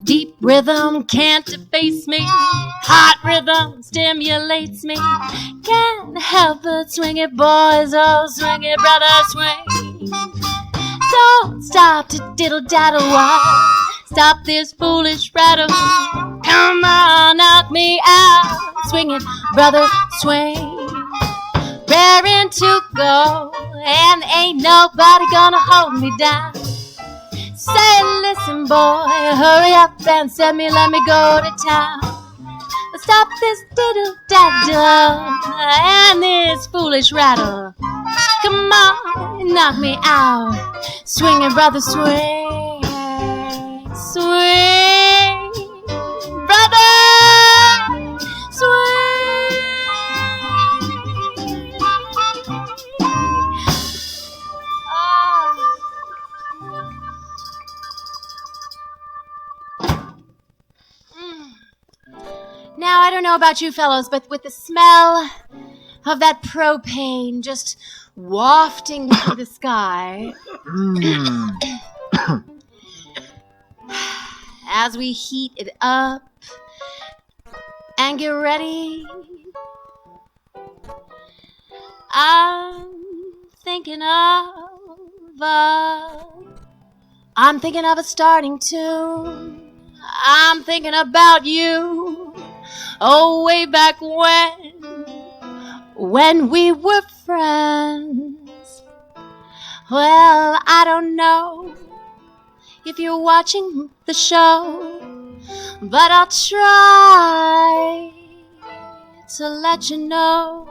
Deep rhythm can't deface me. Hot rhythm stimulates me. Can't help but swing it, boys. Oh, swing it, brother, swing. Don't stop to diddle-daddle while. Stop this foolish rattle. Come on, knock me out. Swing it, brother, swing. Raring to go, and ain't nobody gonna hold me down. Say, listen, boy, hurry up and let me go to town. Stop this diddle-daddle and this foolish rattle. Come on, knock me out. Swing it, brother, swing. Swing, brother, swing. Now, I don't know about you fellows, but with the smell of that propane just wafting through the sky, as we heat it up and get ready, I'm thinking of a starting tune. I'm thinking about you. Oh, way back when we were friends. Well, I don't know if you're watching the show, but I'll try to let you know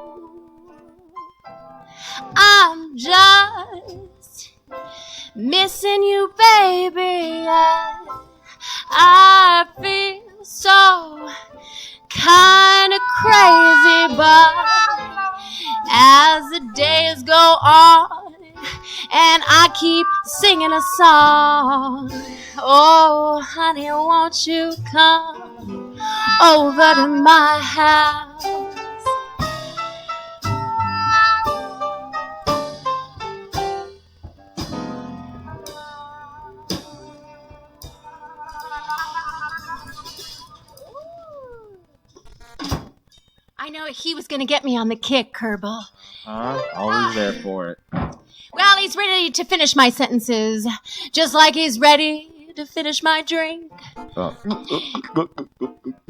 I'm just missing you, baby. I feel so kind of crazy, but as the days go on and I keep singing a song, oh honey, won't you come over to my house? I know he was going to get me on the kick, Kierbel. Always there for it. Well, he's ready to finish my sentences, just like he's ready to finish my drink.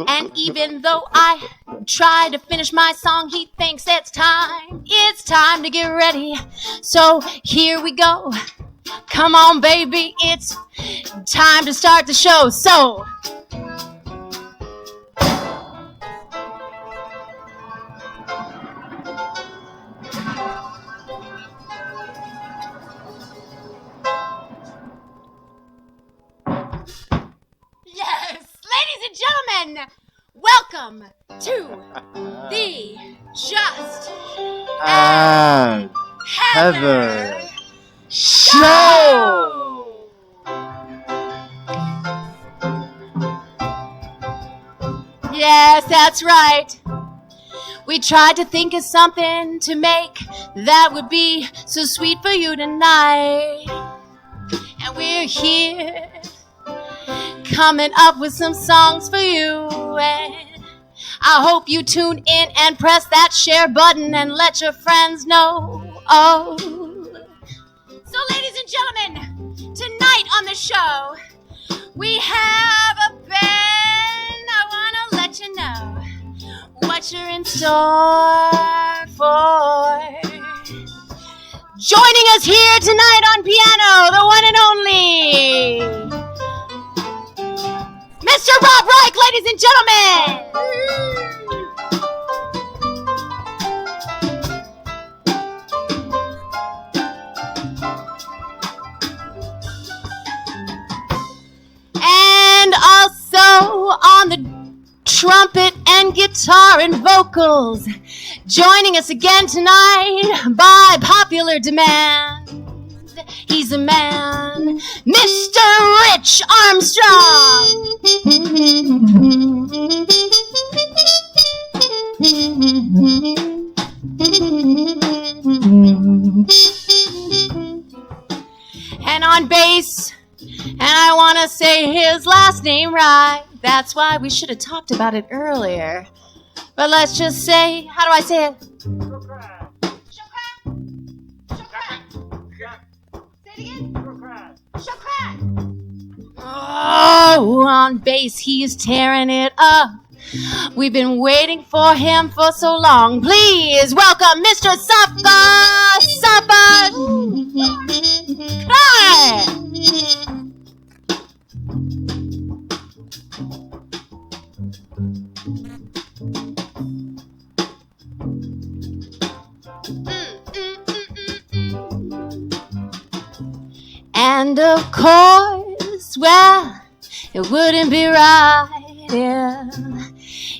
And even though I try to finish my song, he thinks it's time to get ready. So here we go. Come on, baby, it's time to start the show. So... gentlemen, welcome to the Just and Heather Show! Yes, that's right. We tried to think of something to make that would be so sweet for you tonight. And we're here coming up with some songs for you, and I hope you tune in and press that share button and let your friends know. Oh, so ladies and gentlemen, tonight on the show we have a band. I want to let you know what you're in store for. Joining us here tonight on piano, the one and only Mr. Rob Reich, ladies and gentlemen! And also on the trumpet and guitar and vocals, joining us again tonight by popular demand. He's a man, Mr. Rich Armstrong. And on bass, and I want to say his last name right. That's why we should have talked about it earlier. But let's just say, how do I say it? Shokrai. Shokrai. Say it again. Shokrai. Oh, on bass, he's tearing it up. We've been waiting for him for so long. Please welcome Mr. Safa Shokrai. And of course, well, it wouldn't be right if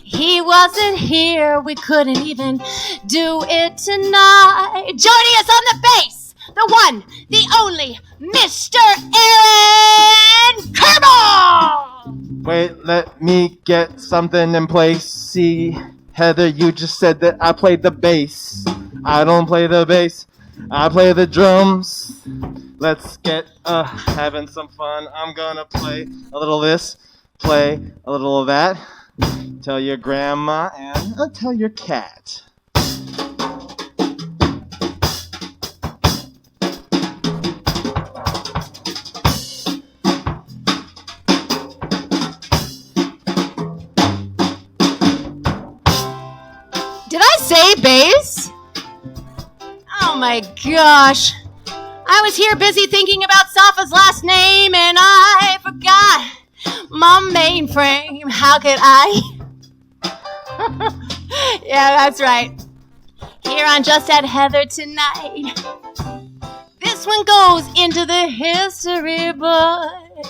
he wasn't here. We couldn't even do it tonight. Joining us on the bass, the one, the only, Mr. Aaron Kierbel! Wait, let me get something in place. See, Heather, you just said that I played the bass. I don't play the bass. I play the drums. Let's get having some fun. I'm gonna play a little of this, play a little of that. Tell your grandma and tell your cat. Did I say bass? Oh my gosh. I was here busy thinking about Safa's last name and I forgot my mainframe. How could I? Yeah, that's right. Here on Just Add Heather tonight. This one goes into the history books.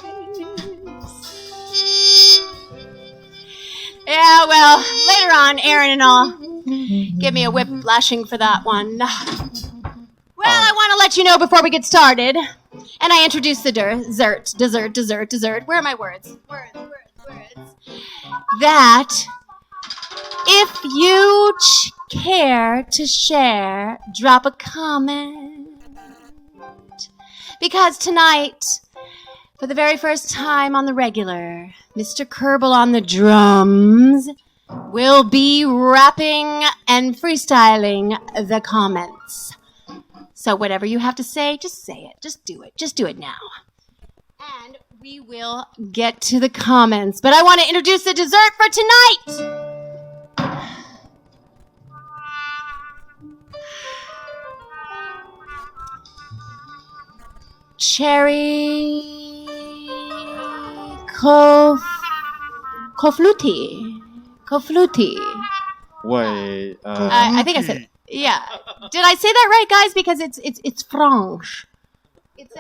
Yeah, well, later on, Aaron and all give me a whip lashing for that one. Well, I want to let you know before we get started, and I introduce the dessert. Where are my words? Words. That if you care to share, drop a comment. Because tonight, for the very first time on the regular, Mr. Kierbel on the drums will be rapping and freestyling the comments. So whatever you have to say, just say it. Just do it. Just do it now. And we will get to the comments. But I want to introduce the dessert for tonight. Cherry Clafoutis. Wait, I think I said it. Yeah. Did I say that right, guys? Because it's French. It's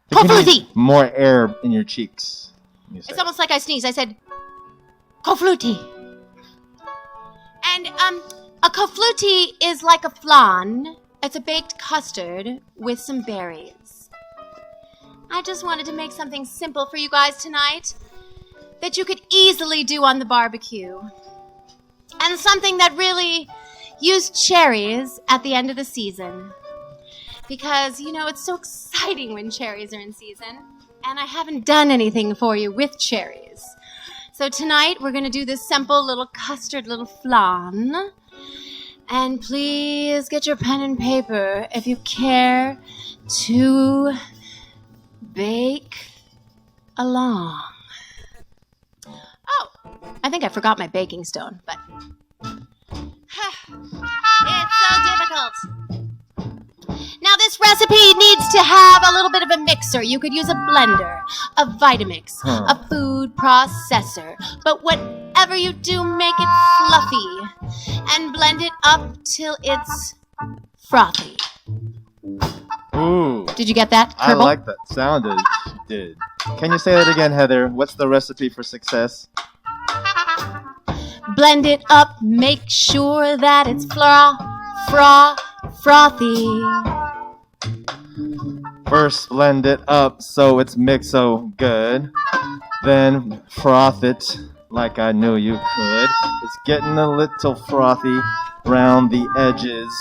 Clafoutis. More air in your cheeks. It's almost like I sneezed. I said Clafoutis. And a clafoutis is like a flan. It's a baked custard with some berries. I just wanted to make something simple for you guys tonight that you could easily do on the barbecue. And something that really used cherries at the end of the season. Because, you know, it's so exciting when cherries are in season. And I haven't done anything for you with cherries. So tonight we're going to do this simple little custard little flan. And please get your pen and paper if you care to bake along. Oh, I think I forgot my baking stone, but it's so difficult. Now this recipe needs to have a little bit of a mixer. You could use a blender, a Vitamix, a food processor. But whatever you do, make it fluffy and blend it up till it's frothy. Ooh. Did you get that, Kierbel? I like that. Sounded. Did. Can you say that again, Heather? What's the recipe for success? Blend it up, make sure that it's frothy. First, blend it up so it's mixed so good. Then, froth it like I knew you could. It's getting a little frothy around the edges.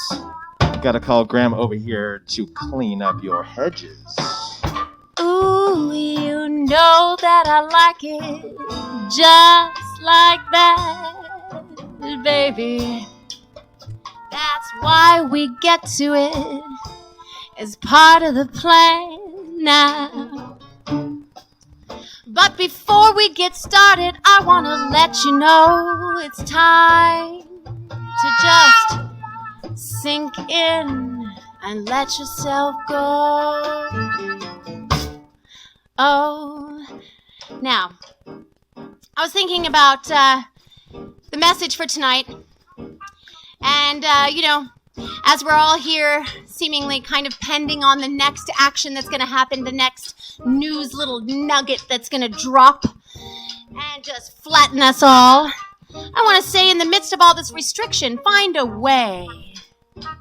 Gotta call Graham over here to clean up your hedges. Ooh, you know that I like it just like that, baby. That's why we get to it as part of the plan now. But before we get started, I want to let you know it's time to just sink in and let yourself go. Oh, now, I was thinking about the message for tonight. And, as we're all here seemingly kind of pending on the next action that's going to happen, the next news little nugget that's going to drop and just flatten us all, I want to say in the midst of all this restriction, find a way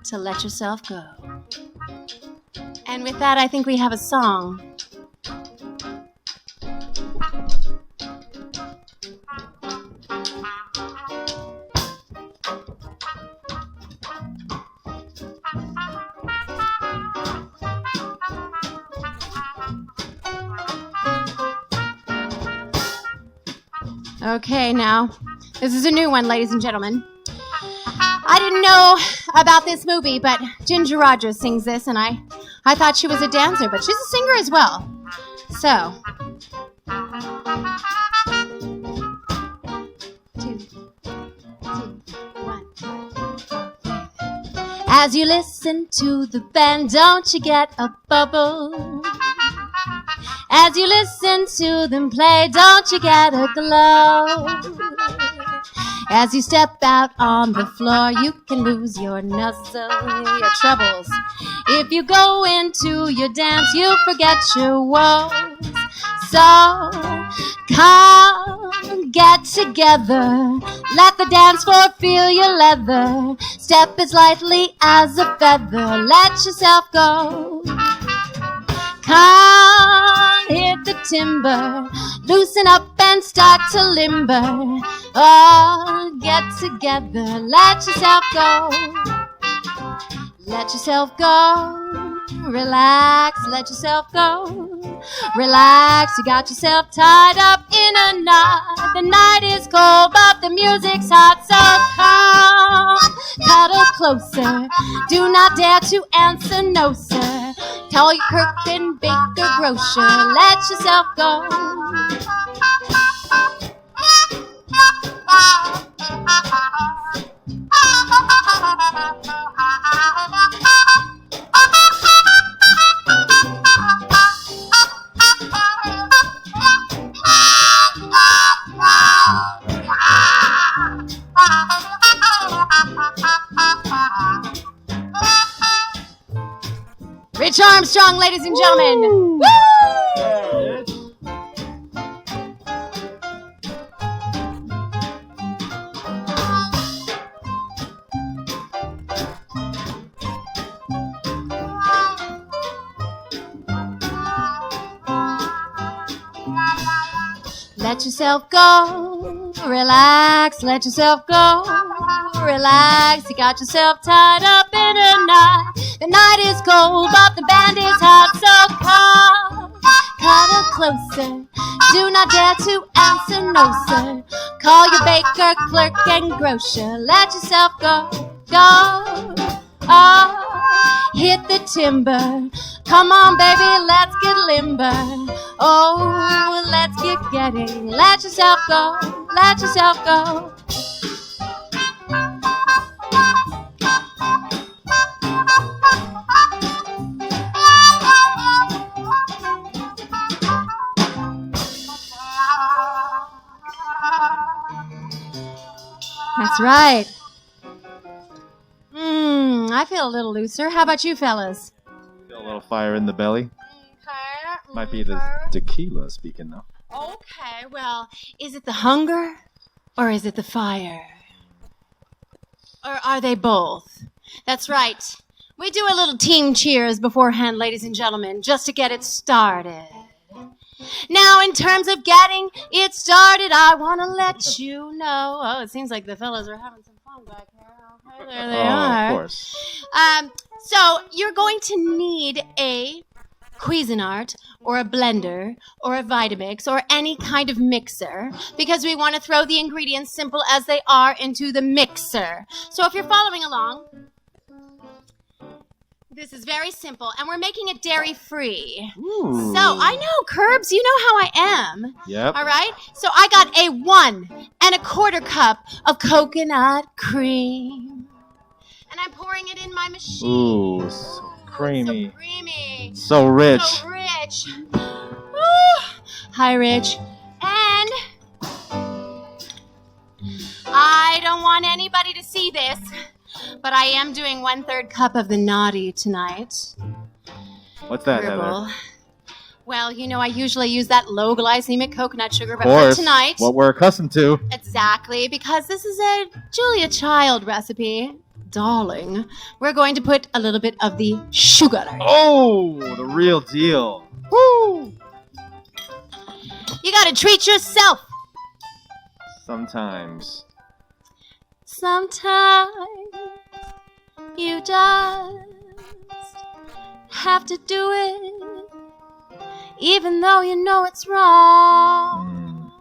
to let yourself go. And with that, I think we have a song. Okay, now, this is a new one, ladies and gentlemen. I didn't know about this movie, but Ginger Rogers sings this, and I thought she was a dancer, but she's a singer as well. So, 2, 1. As you listen to the band, don't you get a bubble? As you listen to them play, don't you get a glow? As you step out on the floor, you can lose your nuzzle, your troubles. If you go into your dance, you forget your woes. So, come, get together. Let the dance floor feel your leather. Step as lightly as a feather. Let yourself go. Come, hit the timber, loosen up and start to limber. Oh, get together, let yourself go. Let yourself go, relax, let yourself go. Relax, you got yourself tied up in a knot. The night is cold, but the music's hot. So come, cuddle closer. Do not dare to answer no, sir. Tell your Kirk and Baker grocer, let yourself go. Rich Armstrong, ladies and gentlemen. Woo! Yeah. Let yourself go, relax, let yourself go, relax, you got yourself tied up in a knot. The night is cold, but the band is hot, so come, cuddle closer. Do not dare to answer no, sir. Call your baker, clerk, and grocer. Let yourself go, go. Oh, hit the timber. Come on, baby, let's get limber. Oh, let's get getting. Let yourself go, let yourself go. That's right. I feel a little looser. How about you, fellas? Feel a little fire in the belly. Okay. Might be the tequila speaking though. Okay, well, is it the hunger or is it the fire? Or are they both? That's right. We do a little team cheers beforehand, ladies and gentlemen, just to get it started. Now, in terms of getting it started, I want to let you know. Oh, it seems like the fellas are having some fun back here. Okay, there they are. Of course. So, you're going to need a Cuisinart or a blender or a Vitamix or any kind of mixer because we want to throw the ingredients simple as they are into the mixer. So if you're following along, this is very simple, and we're making it dairy-free. Ooh. So I know, Curbs, you know how I am. Yep. All right? So I got a 1 1/4 cup of coconut cream. And I'm pouring it in my machine. Ooh, so creamy. So creamy. So rich. So rich. Ooh. Hi, Rich. And I don't want anybody to see this, but I am doing 1/3 cup of the naughty tonight. What's that, Herbal. Heather? Well, you know, I usually use that low glycemic coconut sugar, but Of course. for tonight, What we're accustomed to. exactly, because this is a Julia Child recipe, darling, we're going to put a little bit of the sugar. Oh, the real deal. Woo! You gotta treat yourself. Sometimes. Sometimes you just have to do it, even though you know it's wrong.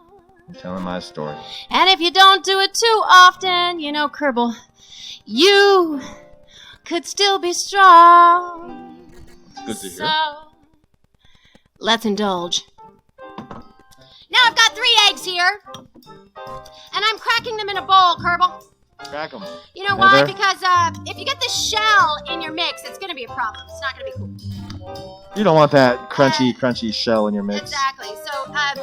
I'm telling my story. And if you don't do it too often, you know, Kerbal, you could still be strong. Good to hear. So, let's indulge. Now I've got 3 eggs here, and I'm cracking them in a bowl, Kerbal. Crack 'em. You know why? Heather? Because if you get the shell in your mix, it's going to be a problem. It's not going to be cool. You don't want that crunchy shell in your mix. Exactly. So,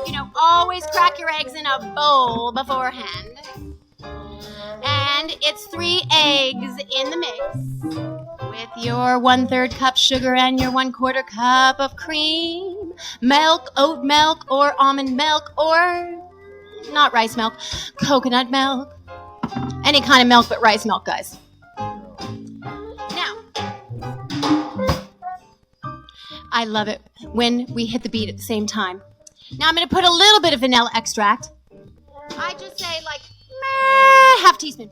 you know, always crack your eggs in a bowl beforehand. And it's 3 eggs in the mix with your 1/3 cup sugar and your 1/4 cup of cream, milk, oat milk, or almond milk, or not rice milk, coconut milk. Any kind of milk but rice milk, guys. Now, I love it when we hit the beat at the same time. Now I'm going to put a little bit of vanilla extract. I just say like half teaspoon.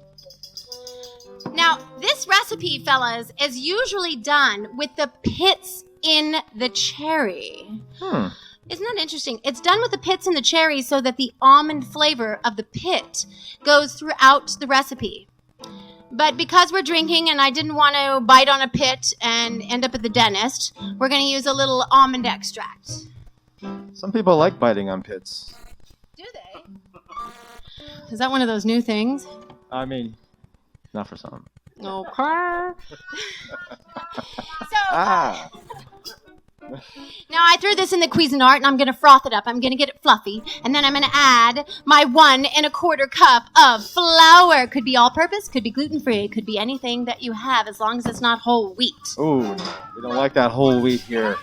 Now, this recipe, fellas, is usually done with the pits in the cherry. Isn't that interesting? It's done with the pits in the cherry so that the almond flavor of the pit goes throughout the recipe. But because we're drinking and I didn't want to bite on a pit and end up at the dentist, we're going to use a little almond extract. Some people like biting on pits. Do they? Is that one of those new things? I mean, not for some. Okay. Now I threw this in the Cuisinart and I'm going to froth it up. I'm going to get it fluffy. And then I'm going to add my 1 1/4 cup of flour. Could be all-purpose, could be gluten-free, could be anything that you have as long as it's not whole wheat. Ooh, we don't like that whole wheat here.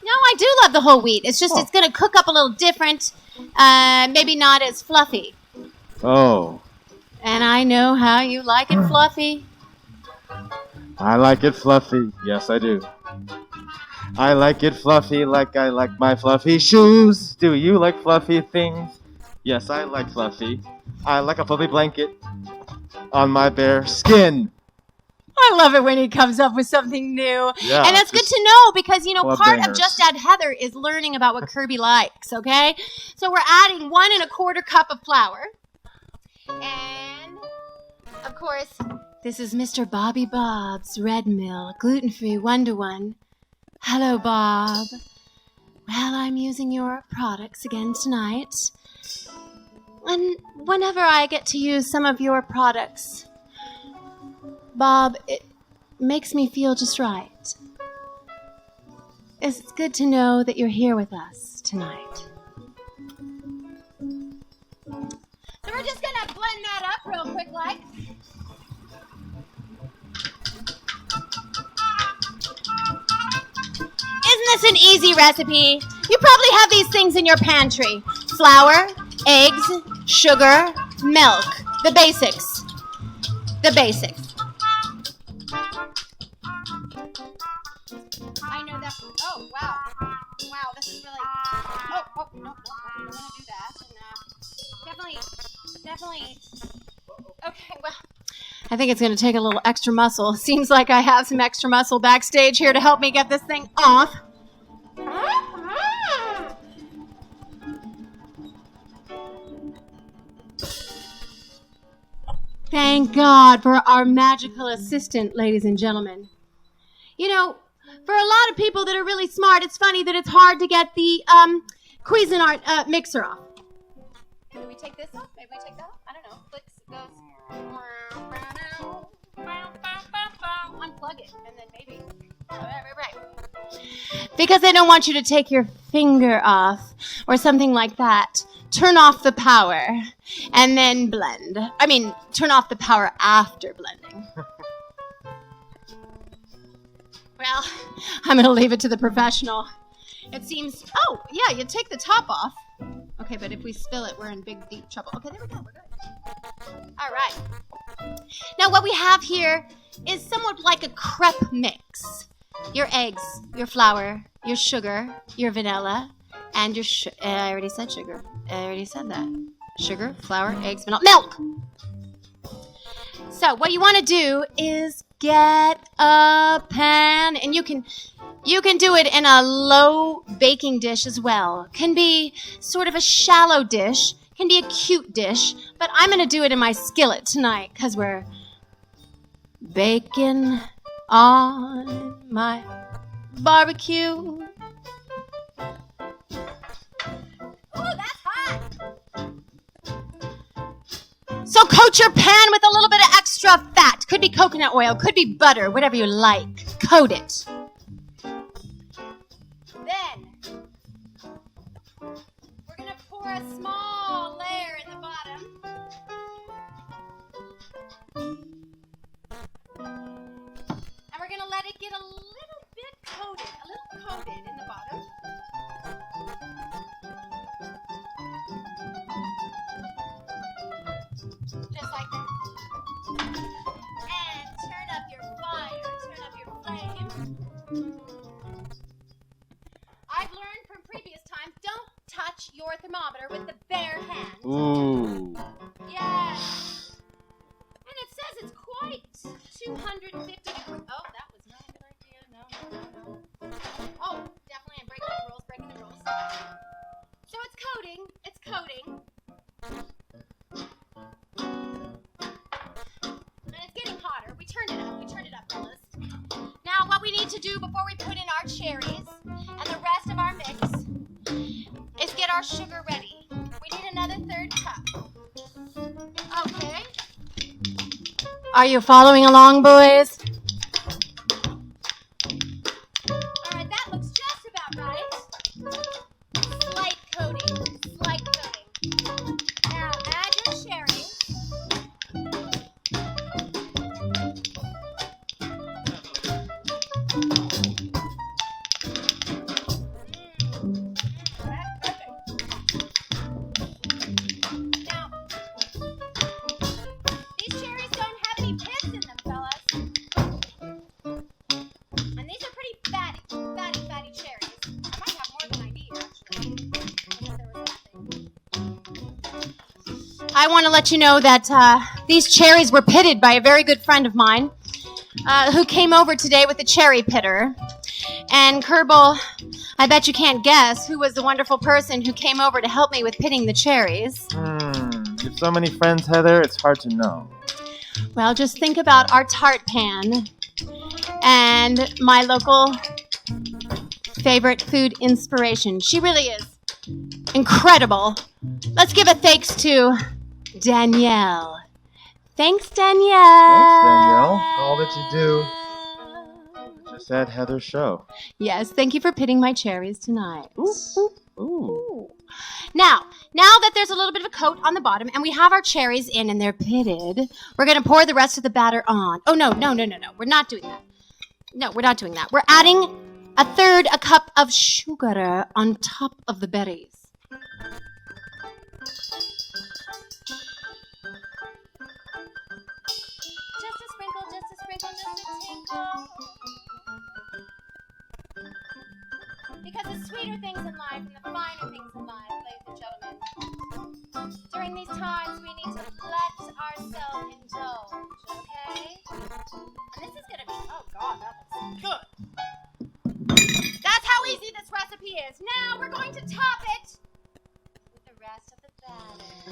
No, I do love the whole wheat. It's just it's going to cook up a little different, maybe not as fluffy. Oh. And I know how you like it fluffy. I like it fluffy. Yes, I do. I like it fluffy like I like my fluffy shoes. Do you like fluffy things? Yes, I like fluffy. I like a fluffy blanket on my bare skin. I love it when he comes up with something new. Yeah, and that's good to know because, you know, club part bangers. of Just Add Heather is learning about what Kirby likes, okay? So we're adding 1 1/4 cup of flour. And, of course, this is Mr. Bobby Bob's Red Mill, gluten-free 1-to-1. Hello, Bob. Well, I'm using your products again tonight. And whenever I get to use some of your products, Bob, it makes me feel just right. It's good to know that you're here with us tonight. So we're just gonna blend that up real quick, like. Isn't this an easy recipe? You probably have these things in your pantry. Flour, eggs, sugar, milk. The basics. The basics. I know that. Oh, wow. Wow, this is really... Oh, no, don't want to do that. And, definitely... Okay, well... I think it's going to take a little extra muscle. Seems like I have some extra muscle backstage here to help me get this thing off. Thank God for our magical assistant, ladies and gentlemen. You know, for a lot of people that are really smart, it's funny that it's hard to get the Cuisinart mixer off. Maybe we take this off? Maybe we take that off? I don't know. Clicks, it goes. Unplug it, and then maybe. Right. Because they don't want you to take your finger off or something like that. Turn off the power and then blend. I mean, turn off the power after blending. Well, I'm going to leave it to the professional. It seems... Oh, yeah, you take the top off. Okay, but if we spill it, we're in big, deep trouble. Okay, there we go. We're good. All right. Now, what we have here is somewhat like a crepe mix. Your eggs, your flour, your sugar, your vanilla, and your... I already said sugar. I already said that. Sugar, flour, eggs, vanilla, milk! So what you want to do is get a pan, and you can do it in a low baking dish as well. Can be sort of a shallow dish, can be a cute dish, but I'm going to do it in my skillet tonight because we're baking on my barbecue. Ooh, that's hot! So coat your pan with a little bit of extra fat. Could be coconut oil, could be butter, whatever you like. Coat it. Then, we're going to pour a small layer in the bottom. And we're going to let it get a little bit coated in the bottom. Just like that. And turn up your fire, turn up your flame. I've learned from previous times, don't touch your thermometer with the bare hand. Ooh. Yes. And it says it's quite 250 degrees. Oh, that was not a good idea. No. Oh, definitely I'm breaking the rules. So it's coating. And it's getting hotter. We turned it up, fellas. Now what we need to do before we put in our cherries and the rest of our mix is get our sugar ready. We need another third cup. Okay. Are you following along, boys? All right, that looks just about right. Slight coating. Now add your cherries. That's perfect. Now, these cherries don't have any pits in them, fellas. And these are pretty fatty cherries. I might have more than I need, actually. I want to let you know that these cherries were pitted by a very good friend of mine who came over today with a cherry pitter. And Kierbel, I bet you can't guess who was the wonderful person who came over to help me with pitting the cherries. You have so many friends, Heather, it's hard to know. Well, just think about our tart pan and my local favorite food inspiration. She really is incredible. Let's give a thanks to Danielle. Thanks, Danielle. Thanks, Danielle. All that you do. Just at Heather's show. Yes, thank you for pitting my cherries tonight. Ooh. Now that there's a little bit of a coat on the bottom and we have our cherries in and they're pitted, we're going to pour the rest of the batter on. Oh, no. We're not doing that. No, we're not doing that. We're adding a cup of sugar on top of the berries. Just a sprinkle, just a tinkle. Because the sweeter things in life and the finer things in life, ladies and gentlemen, during these times we need to let ourselves indulge, okay? And this is going to be, oh God, that looks good. That's how easy this recipe is. Now we're going to top it with the rest of the batter.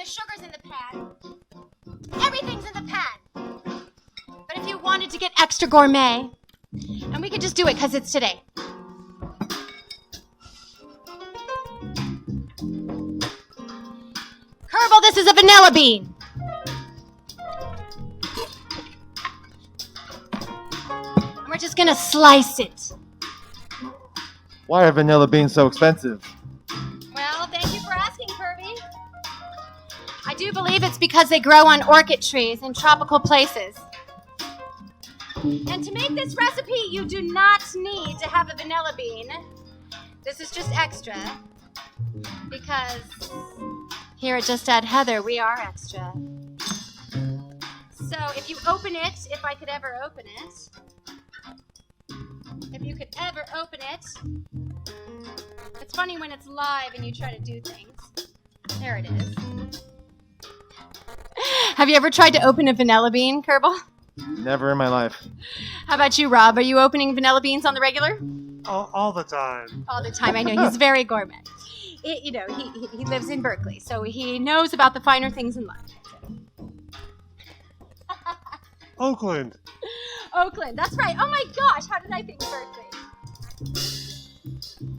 the sugar's in the pan. Everything's in the pan. But if you wanted to get extra gourmet, and we could just do it because it's today. Kierbel, this is a vanilla bean. And we're just gonna slice it. Why are vanilla beans so expensive? Well, thank you for asking, Kirby. I do believe it's because they grow on orchid trees in tropical places. And to make this recipe, you do not need to have a vanilla bean. This is just extra. Because here at Just Add Heather, we are extra. So if you open it, if I could ever open it, if you could ever open it, it's funny when it's live and you try to do things. There it is. Have you ever tried to open a vanilla bean, Kierbel? Never in my life. How about you, Rob? Are you opening vanilla beans on the regular? All the time. All the time. I know. He's very gourmet. He lives in Berkeley, so he knows about the finer things in life. Oakland. Oakland. That's right. Oh my gosh. How did I think Berkeley?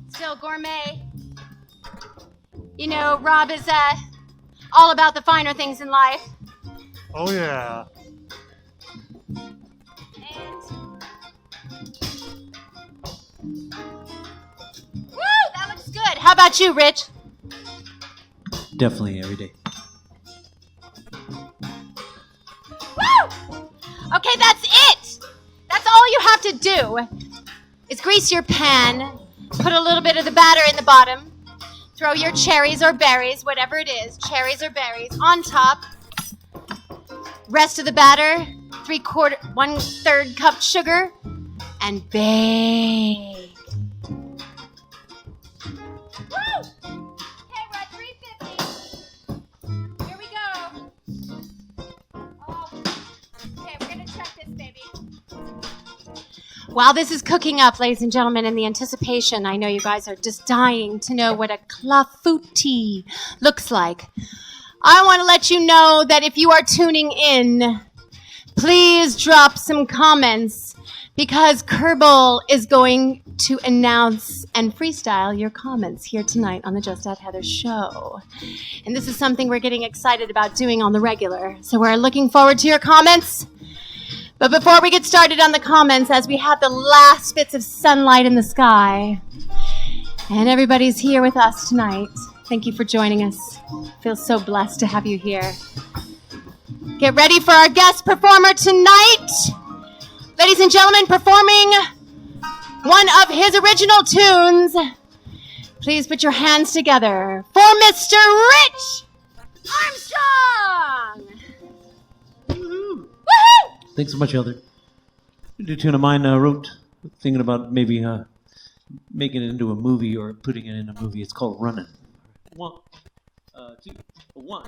Still gourmet. You know, Rob is all about the finer things in life. Oh, yeah. Woo! That looks good. How about you, Rich? Definitely every day. Woo! Okay, that's it. That's all you have to do is grease your pan, put a little bit of the batter in the bottom, throw your cherries or berries, whatever it is, cherries or berries, on top. Rest of the batter, 1/3 cup sugar, and bake. Woo! Okay, we're at 350. Here we go. Oh, okay, we're gonna check this, baby. While this is cooking up, ladies and gentlemen, in the anticipation, I know you guys are just dying to know what a clafoutis looks like. I want to let you know that if you are tuning in, please drop some comments because Kierbel is going to announce and freestyle your comments here tonight on the Just Add Heather show. And this is something we're getting excited about doing on the regular. So we're looking forward to your comments. But before we get started on the comments, as we have the last bits of sunlight in the sky, and everybody's here with us tonight, thank you for joining us. Feel so blessed to have you here. Get ready for our guest performer tonight. Ladies and gentlemen, performing one of his original tunes. Please put your hands together for Mr. Rich Armstrong. Woohoo! Thanks so much, Heather. A tune of mine wrote, thinking about maybe making it into a movie or putting it in a movie. It's called Runnin'. 1, 2, 1.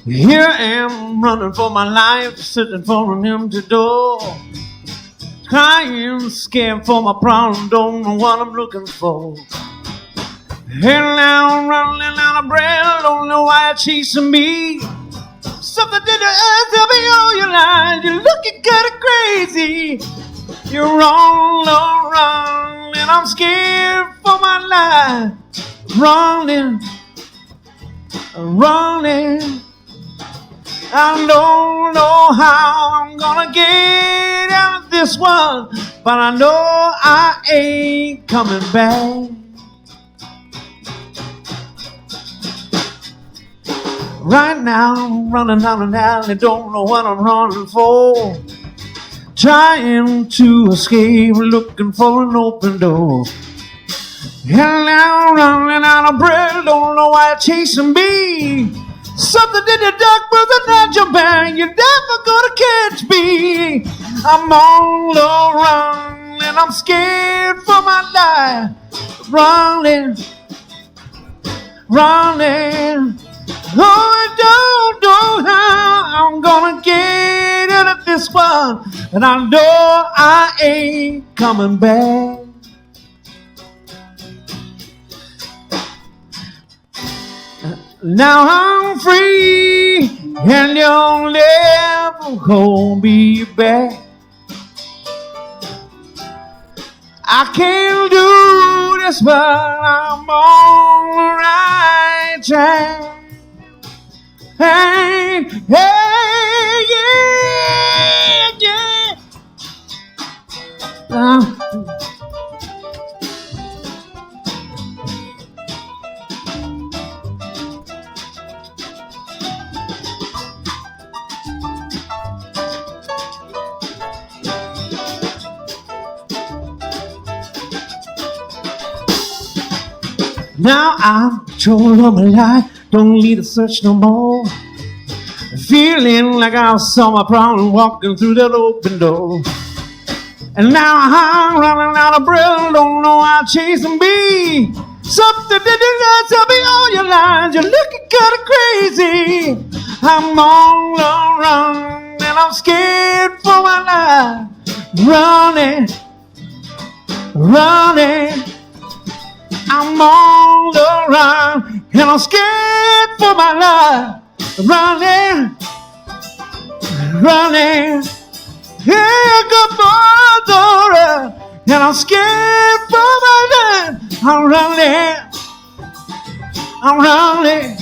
Here I am running for my life, sitting for an empty door. Crying, scared for my problem, don't know what I'm looking for. And now I'm running out of breath, don't know why you're chasing me. Something did to us, tell me all your lies, you're looking kinda crazy. You're all wrong, and I'm scared for my life. Running, running. I don't know how I'm gonna get out of this one, but I know I ain't coming back. Right now I'm running down an alley, don't know what I'm running for. Trying to escape, looking for an open door. And now I'm running out of breath, don't know why you're chasing me. Something in the dark, but not your bang. You're never gonna catch me. I'm all around and I'm scared for my life. Running, running. Oh, I don't know how I'm gonna get out of this this one, and I know I ain't coming back. Now I'm free, and you'll never hold me back. I can't do this, but I'm on the right track. Hey, hey, yeah, yeah. Now I'm control of my life, don't need to search no more. Feeling like I saw my problem walking through that open door. And now I'm running out of breath, don't know how chasing me. Something did you tell me all your lines, you're looking kinda crazy. I'm on the run and I'm scared for my life. Running, running. I'm on the run, and I'm scared for my life. Running, running, here goes my daughter, and I'm scared for my life. I'm running, I'm running.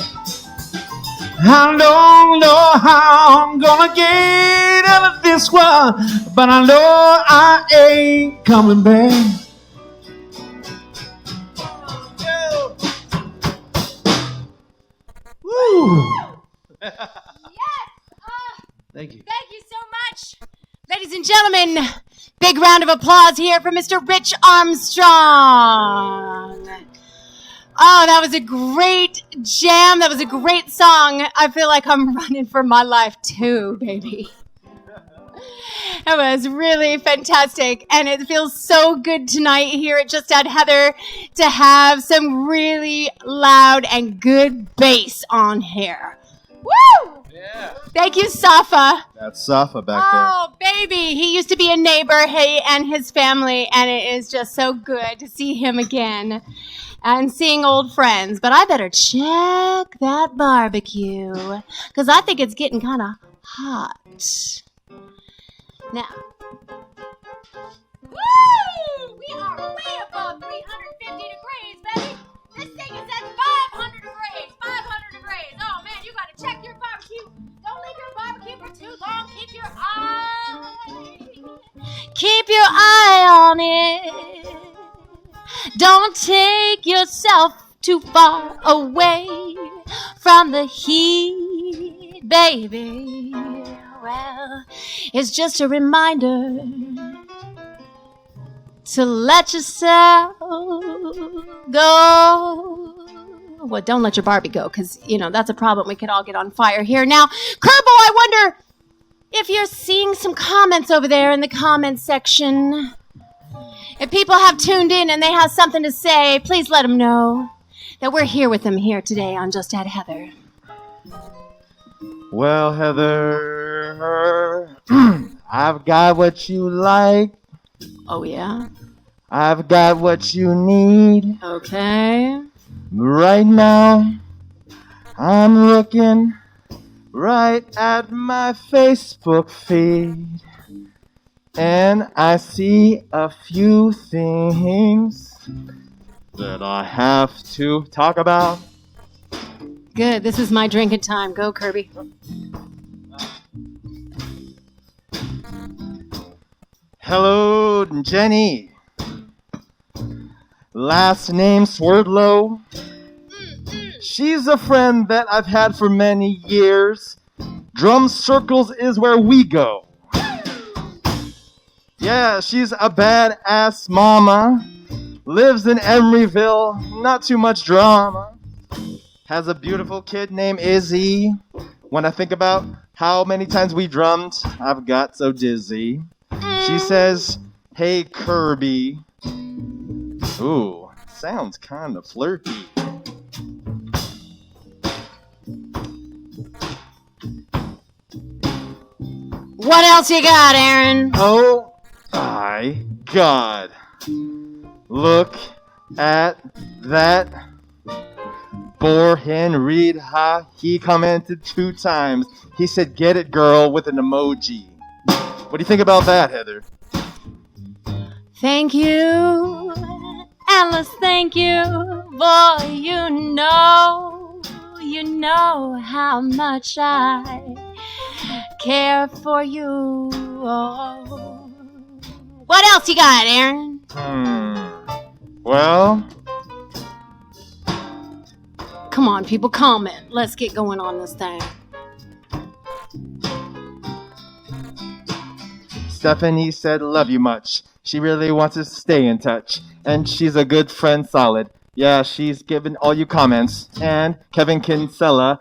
I don't know how I'm gonna get out of this one, but I know I ain't coming back. Yes! Thank you. Thank you so much. Ladies and gentlemen, big round of applause here for Mr. Rich Armstrong. Oh, that was a great jam. That was a great song. I feel like I'm running for my life too, baby. It was really fantastic, and it feels so good tonight here at Just Add Heather to have some really loud and good bass on here. Woo! Yeah. Thank you, Safa. That's Safa back there. Oh, baby. He used to be a neighbor, he and his family, and it is just so good to see him again and seeing old friends. But I better check that barbecue because I think it's getting kind of hot. Now, woo! We are way above 350 degrees, baby. This thing is at 500 degrees. 500 degrees. Oh, man, you got to check your barbecue. Don't leave your barbecue for too long. Keep your eye on it. Don't take yourself too far away from the heat, baby. Well, it's just a reminder to let yourself go. Well, don't let your Barbie go, because, you know, that's a problem. We could all get on fire here. Now, Kierbel, I wonder if you're seeing some comments over there in the comments section. If people have tuned in and they have something to say, please let them know that we're here with them here today on Just Add Heather. Well, Heather, I've got what you like. Oh, yeah? I've got what you need. Okay. Right now, I'm looking right at my Facebook feed, and I see a few things that I have to talk about. Good. This is my drinking time. Go, Kirby. Hello, Jenny. Last name Swerdlow. She's a friend that I've had for many years. Drum circles is where we go. Yeah, she's a badass mama. Lives in Emeryville, not too much drama. Has a beautiful kid named Izzy. When I think about how many times we drummed, I've got so dizzy. She says, "Hey, Kirby." Ooh, sounds kind of flirty. What else you got, Aaron? Oh my God. Look at that. Borhen Reed Ha. He commented 2 times. He said, "Get it, girl," with an emoji. What do you think about that, Heather? Thank you, Alice, thank you. Boy, you know how much I care for you. Oh. What else you got, Aaron? Well, Come on, people, comment. Let's get going on this thing. Stephanie said, "Love you much. She really wants us to stay in touch. And she's a good friend, solid." Yeah, she's given all you comments. And Kevin Kinsella,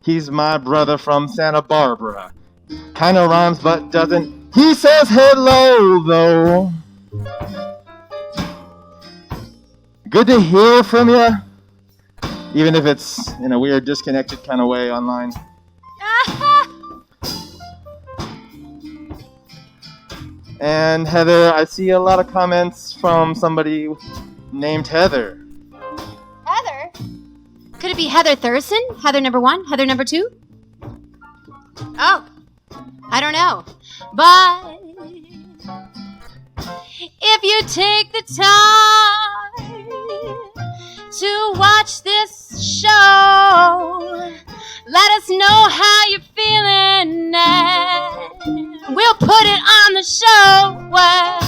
he's my brother from Santa Barbara. Kinda rhymes but doesn't. He says hello, though. Good to hear from you. Even if it's in a weird, disconnected kind of way online. And Heather, I see a lot of comments from somebody named Heather. Heather? Could it be Heather Thurston? Heather number 1? Heather number 2? Oh, I don't know. But if you take the time to watch this show, let us know how you're feeling, and we'll put it on the show. Well,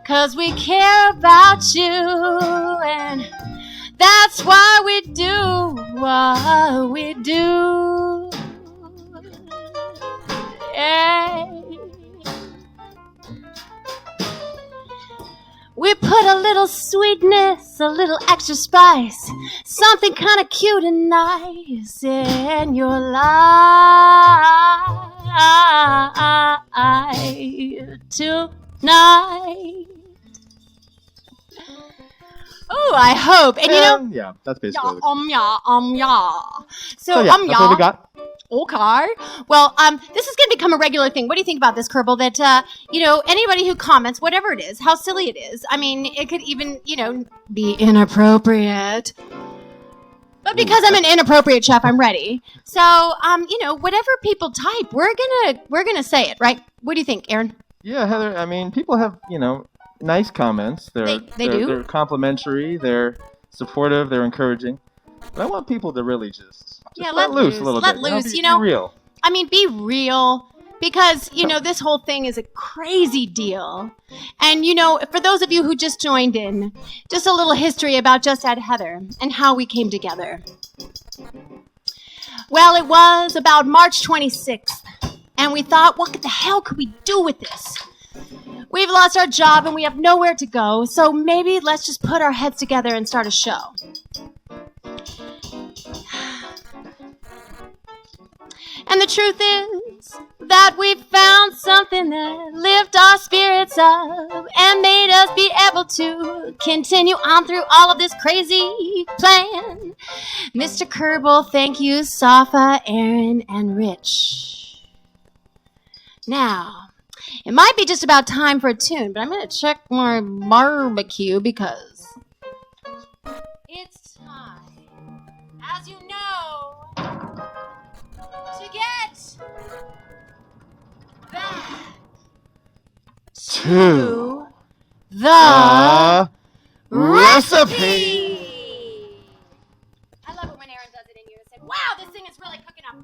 'cause we care about you, and that's why we do what we do. Yeah. We put a little sweetness, a little extra spice, something kind of cute and nice in your life tonight. Oh, I hope. And you know, yeah, that's basically it. yeah. So yeah, that's what we got. Okay. Well, this is going to become a regular thing. What do you think about this, Kierbel? That, anybody who comments, whatever it is, how silly it is. I mean, it could even, be inappropriate. But because I'm an inappropriate chef, I'm ready. So, whatever people type, we're gonna say it, right? What do you think, Aaron? Yeah, Heather, I mean, people have, nice comments. They do? They're complimentary, they're supportive, they're encouraging. But I want people to really just let loose a little let bit. Loose, Be real. I mean, be real. Because, this whole thing is a crazy deal. And, for those of you who just joined in, just a little history about Just Add Heather and how we came together. Well, it was about March 26th. And we thought, what the hell could we do with this? We've lost our job and we have nowhere to go. So maybe let's just put our heads together and start a show. And the truth is that we found something that lifted our spirits up and made us be able to continue on through all of this crazy plan. Mr. Kierbel, thank you, Safa, Aaron, and Rich. Now, it might be just about time for a tune, but I'm going to check my barbecue because it's time, as you know, to get back to the recipe. I love it when Aaron does it in unison. Wow, this thing is really cooking up. Wow.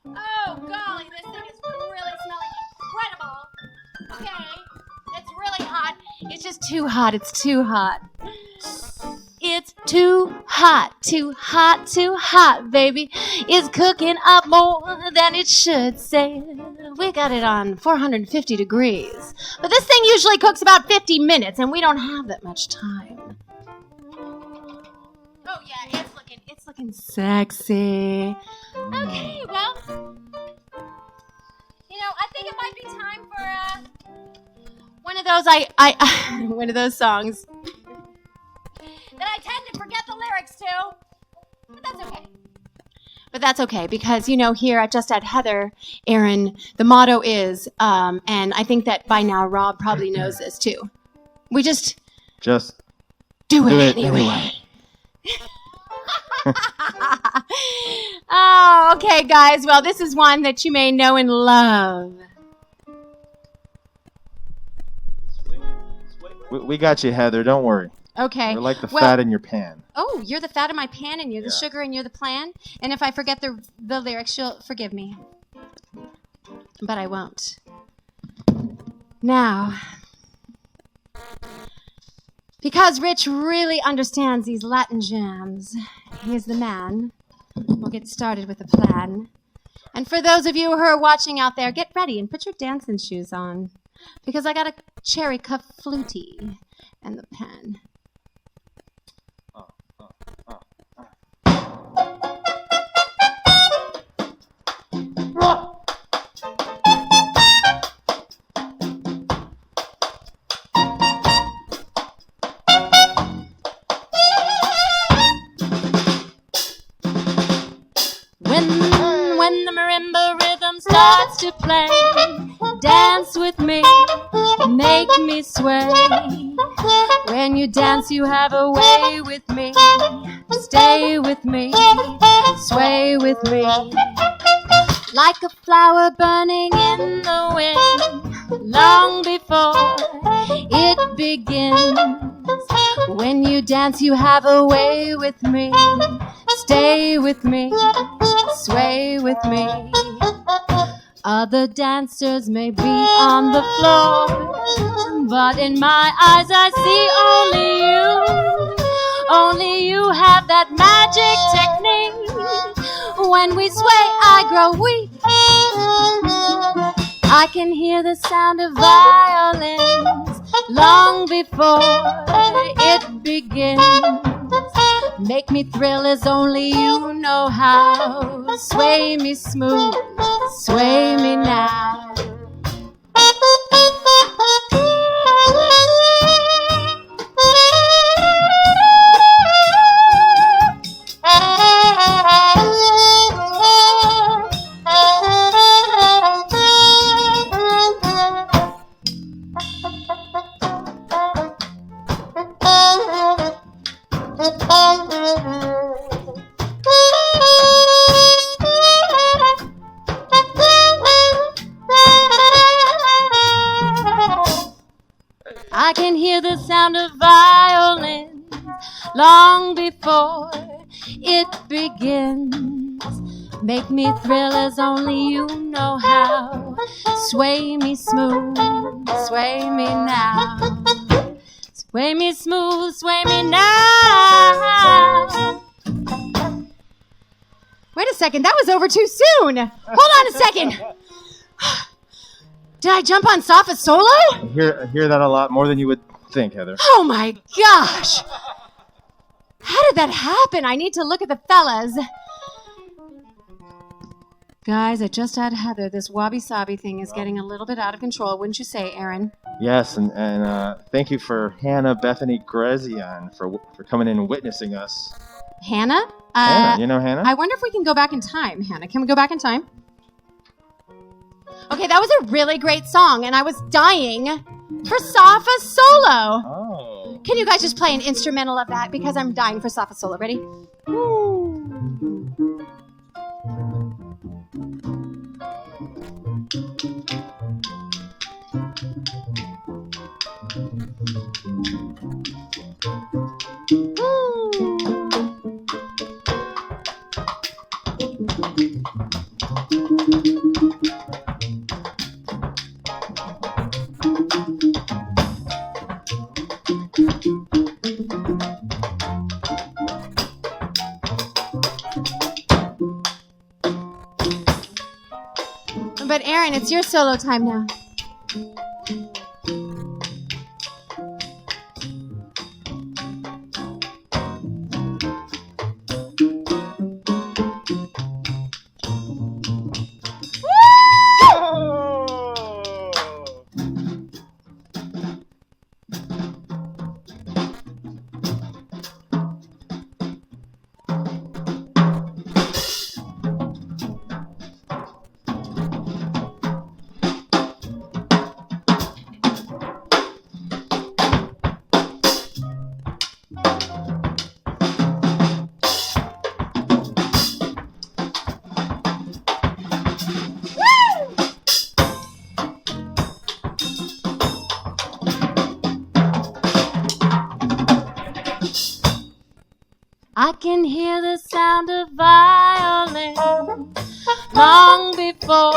Oh, golly, this thing is really smelling incredible. Okay, it's really hot. It's just too hot. It's too hot. It's too hot, baby. It's cooking up more than it should, say. We got it on 450 degrees. But this thing usually cooks about 50 minutes, and we don't have that much time. Oh, yeah, it's looking sexy. Okay, well, I think it might be time for, one of those, one of those songs that I tend to forget the lyrics to, but But that's okay, because, here at Just Add Heather, Aaron, the motto is, and I think that by now Rob probably knows this too, we just do it anyway. Oh, okay, guys. Well, this is one that you may know and love. We got you, Heather. Don't worry. Okay. We're like the fat in your pan. Oh, you're the fat in my pan, and you're the sugar, and you're the plan. And if I forget the lyrics, you'll forgive me. But I won't. Now, because Rich really understands these Latin jams, he's the man. We'll get started with the plan. And for those of you who are watching out there, get ready and put your dancing shoes on, because I got a Cherry Clafoutis and the pen. When the marimba rhythm starts to play, dance with me, make me sway. When you dance, you have a way with me. Stay with me, sway with me. Like a flower burning in the wind, long before it begins. When you dance, you have a way with me. Stay with me, sway with me. Other dancers may be on the floor, but in my eyes I see only you. Only you have that magic technique. When we sway, I grow weak. I can hear the sound of violins long before it begins. Make me thrill as only you know how. Sway me smooth, sway me now. I can hear the sound of violins long before it begins. Make me thrill as only you know how. Sway me smooth, sway me now. Sway me smooth, sway me now. Wait a second, that was over too soon. Hold on a second. Did I jump on Safa solo? I hear that a lot, more than you would think, Heather. Oh my gosh! How did that happen? I need to look at the fellas. Guys, I just had Heather. This wabi-sabi thing is getting a little bit out of control, wouldn't you say, Aaron? Yes, and thank you for Hannah Bethany Grezian for coming in and witnessing us. Hannah? Hannah, you know Hannah? I wonder if we can go back in time, Hannah. Can we go back in time? Okay, that was a really great song, and I was dying for Safa solo. Oh. Can you guys just play an instrumental of that? Because I'm dying for Safa solo. Ready? But Aaron, it's your solo time now. I can hear the sound of violin long before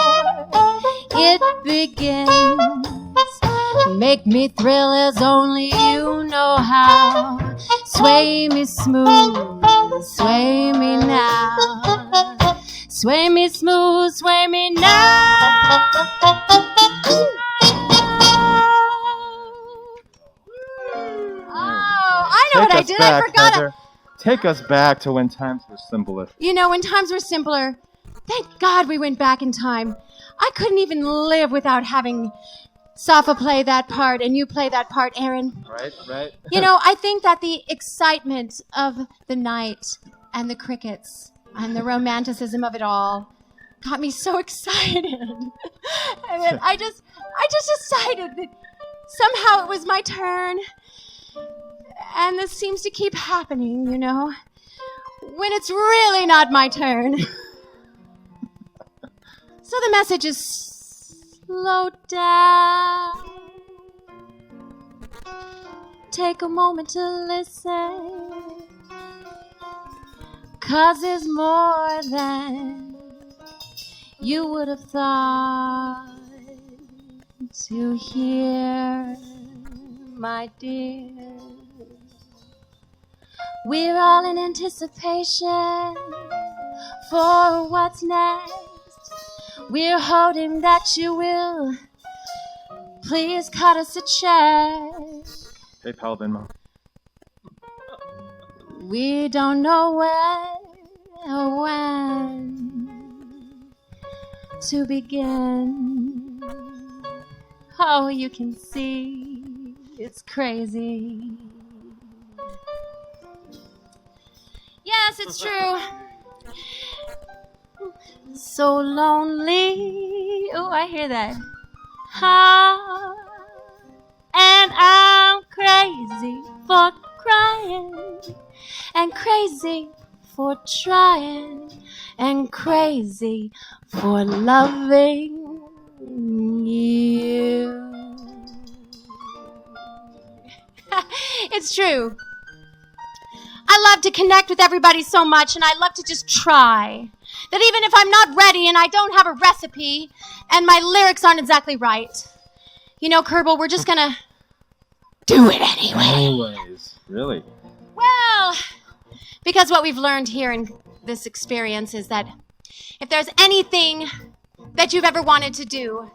it begins. Make me thrill as only you know how. Sway me smooth, sway me now. Sway me smooth, sway me now. Oh, I know what I did. I forgot it. Take us back to when times were simpler. You know, when times were simpler, thank God we went back in time. I couldn't even live without having Safa play that part and you play that part, Aaron. Right. You know, I think that the excitement of the night and the crickets and the romanticism of it all got me so excited. And then I just decided that somehow it was my turn. And this seems to keep happening, you know, when it's really not my turn. So the message is slow down. Take a moment to listen. 'Cause there's more than you would have thought to hear, my dear. We're all in anticipation for what's next. We're hoping that you will please cut us a check. PayPal, Venmo. We don't know when to begin. Oh, you can see it's crazy. Yes, it's true. So lonely. Oh, I hear that. And I'm crazy for crying, and crazy for trying, and crazy for loving you. It's true. I love to connect with everybody so much, and I love to just try. That even if I'm not ready and I don't have a recipe and my lyrics aren't exactly right, you know, Kierbel, we're just gonna do it anyway. Anyways, really? Well, because what we've learned here in this experience is that if there's anything that you've ever wanted to do,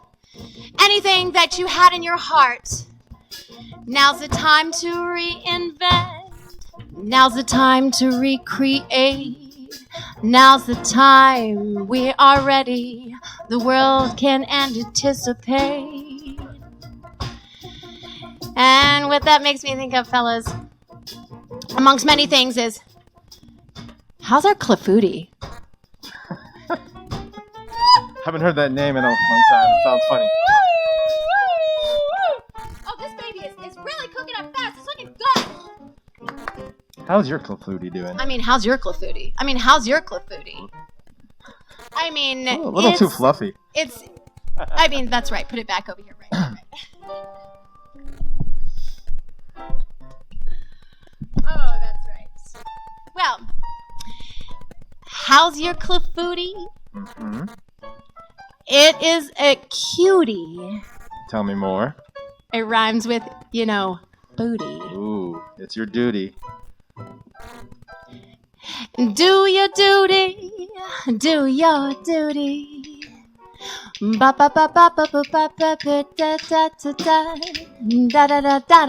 anything that you had in your heart, now's the time to reinvent. Now's the time to recreate. Now's the time we are ready. The world can anticipate. And what that makes me think of, fellas, amongst many things, is how's our Clafoutis? Haven't heard that name in a long time. It sounds funny. Oh, this baby is really cooking up fast. It's looking good. How's your Clafoutis doing? I mean, how's your Clafoutis? I mean, how's your Clafoutis? I mean, Oh, a little too fluffy. I mean, that's right. Put it back over here. Right. Oh, that's right. Well, how's your Clafoutis? Mm-hmm. It is a cutie. Tell me more. It rhymes with, you know, booty. Ooh, it's your duty. Do your duty, do your duty. Ba ba ba ba ba ba ba ba ba da da da da da da da da da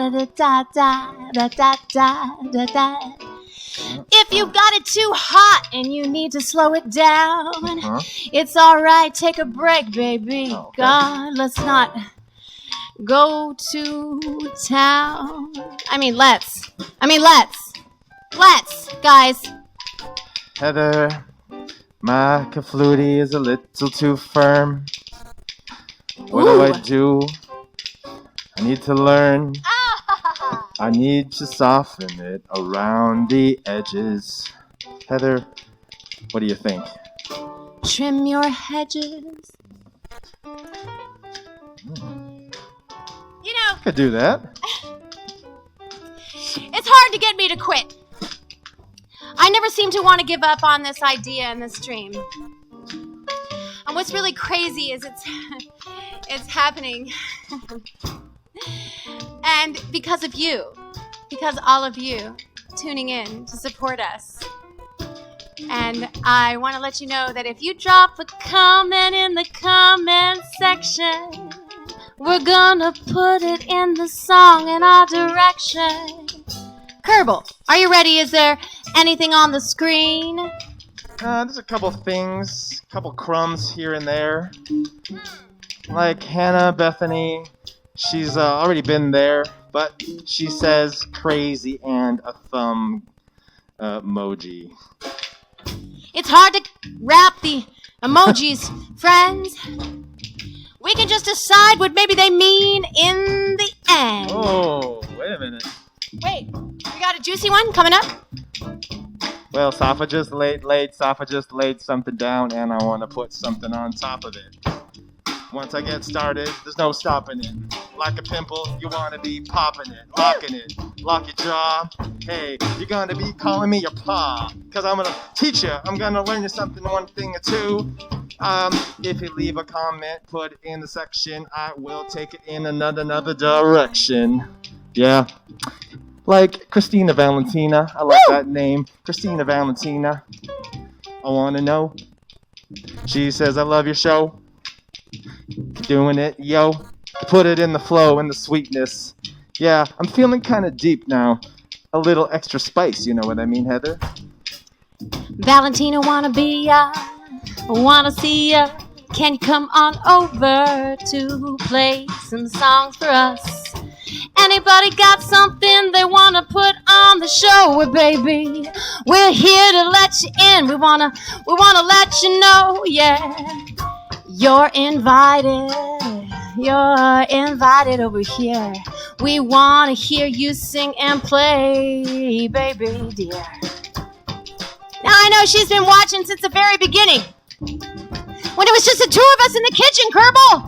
da da da da da. If you got it too hot and you need to slow it down, it's all right. Take a break, baby. Okay. God, let's not go to town. Let's, guys. Heather, my Clafoutis is a little too firm. What do I do? I need to learn. I need to soften it around the edges. Heather, what do you think? Trim your hedges. You know, I could do that. it's hard to get me to quit. I never seem to want to give up on this idea and this dream. And what's really crazy is it's happening. And because of you, because all of you tuning in to support us. And I want to let you know that if you drop a comment in the comment section, we're gonna put it in the song in our direction. Kierbel, are you ready? Is there anything on the screen? There's a couple things, couple crumbs here and there. Like Hannah Bethany, she's already been there, but she says crazy and a thumb emoji. It's hard to wrap the emojis, friends. We can just decide what maybe they mean in the end. Oh, wait a minute. Wait, we got a juicy one coming up? Well, Safa just laid something down, and I want to put something on top of it. Once I get started, there's no stopping it. Like a pimple, you want to be popping it, locking it, lock your jaw. Hey, you're going to be calling me your pa, because I'm going to teach you. I'm going to learn you something, one thing or two. If you leave a comment, put it in the section. I will take it in another direction. Yeah. Like Christina Valentina. I like that name. Christina Valentina. I want to know. She says, I love your show. Doing it, yo. Put it in the flow, in the sweetness. Yeah, I'm feeling kind of deep now. A little extra spice, you know what I mean, Heather? Valentina wanna be ya, wanna see ya. Can you come on over to play some songs for us? Anybody got something they wanna put on the show? Well, baby, we're here to let you in. We wanna let you know, yeah. You're invited over here. We want to hear you sing and play, baby dear. Now I know she's been watching since the very beginning, when it was just the two of us in the kitchen, Kierbel.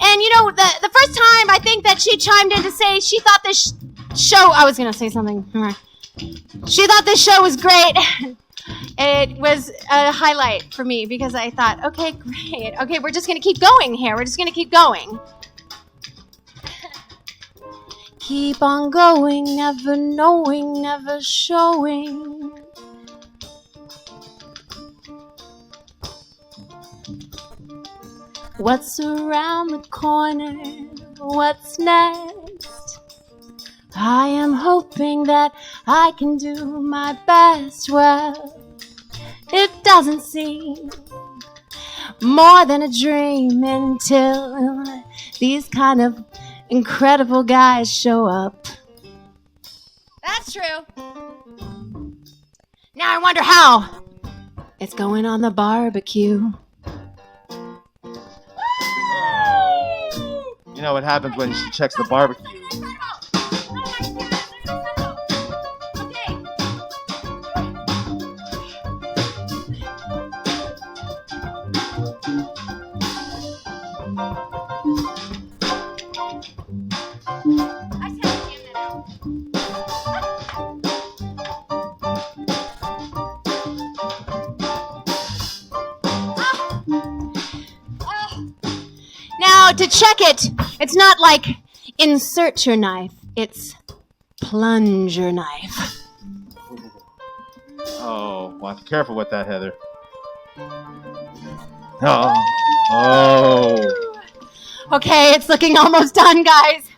And you know, the first time I think that she chimed in to say she thought this show, I was going to say something. She thought this show was great. It was a highlight for me because I thought, okay, great. Okay, we're just going to keep going here. We're just going to keep going. Keep on going, never knowing, never showing. What's around the corner? What's next? I am hoping that I can do my best. Well, it doesn't seem more than a dream until these kind of incredible guys show up. That's true. Now I wonder how it's going on the barbecue. You know what happens when she checks the barbecue. To check it, it's not like insert your knife, it's plunge your knife. Oh, well, be careful with that, Heather. Oh. Okay, it's looking almost done, guys.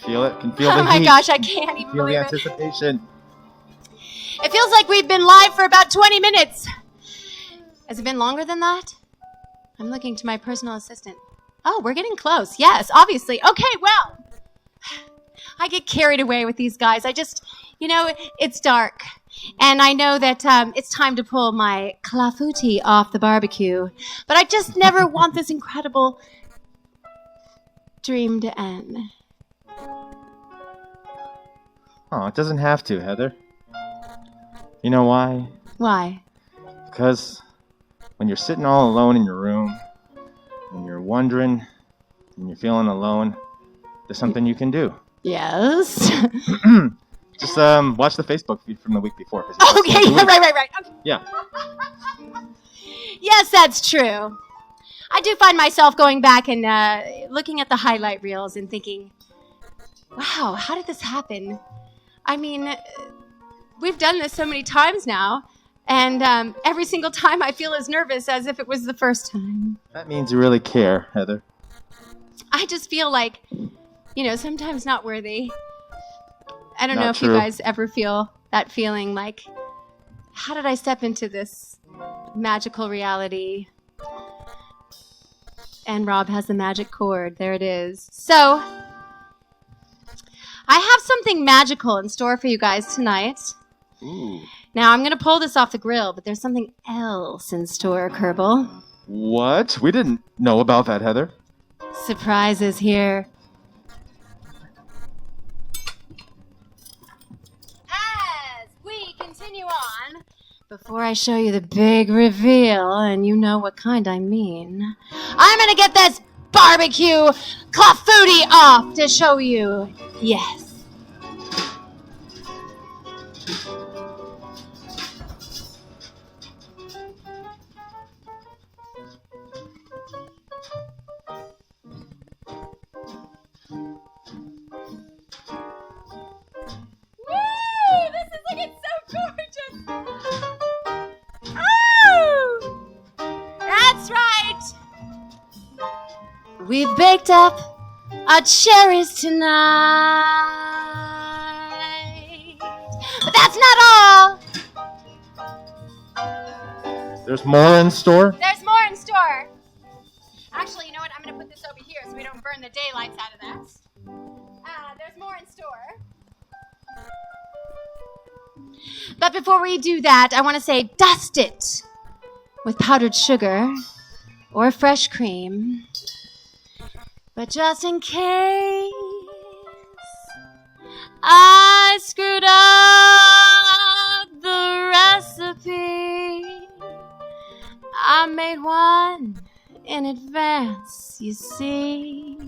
Feel it? Can feel the heat. Oh my gosh, I can't even Feel the believe it. anticipation. It feels like we've been live for about 20 minutes. Has it been longer than that? I'm looking to my personal assistant. Oh, we're getting close. Yes, obviously. Okay, well, I get carried away with these guys. I just, it's dark. And I know that it's time to pull my Clafoutis off the barbecue. But I just never want this incredible dream to end. Oh, it doesn't have to, Heather. You know why? Why? Because when you're sitting all alone in your room, and you're wondering, and you're feeling alone, there's something you can do. Yes. Just watch the Facebook feed from the week before. Okay, right. Okay. Yeah. Yes, that's true. I do find myself going back and looking at the highlight reels and thinking, wow, how did this happen? I mean, we've done this so many times now, and every single time I feel as nervous as if it was the first time. That means you really care, Heather. I just feel like, sometimes not worthy. I don't Not know if true. you guys ever feel that feeling like, how did I step into this magical reality? And Rob has the magic cord. There it is. So, I have something magical in store for you guys tonight. Ooh. Now, I'm going to pull this off the grill, but there's something else in store, Kierbel. What? We didn't know about that, Heather. Surprises here. As we continue on, before I show you the big reveal, and you know what kind I mean, I'm gonna get this barbecue clafoutis off to show you. Yes. This is looking so gorgeous. Oh! That's right. We've baked up our cherries tonight. But that's not all. There's more in store? There's more in store. Actually, you know what? I'm going to put this over here so we don't burn the daylights out of that. There's more in store. But before we do that, I want to say dust it with powdered sugar or fresh cream. But just in case I screwed up the recipe, I made one in advance, you see.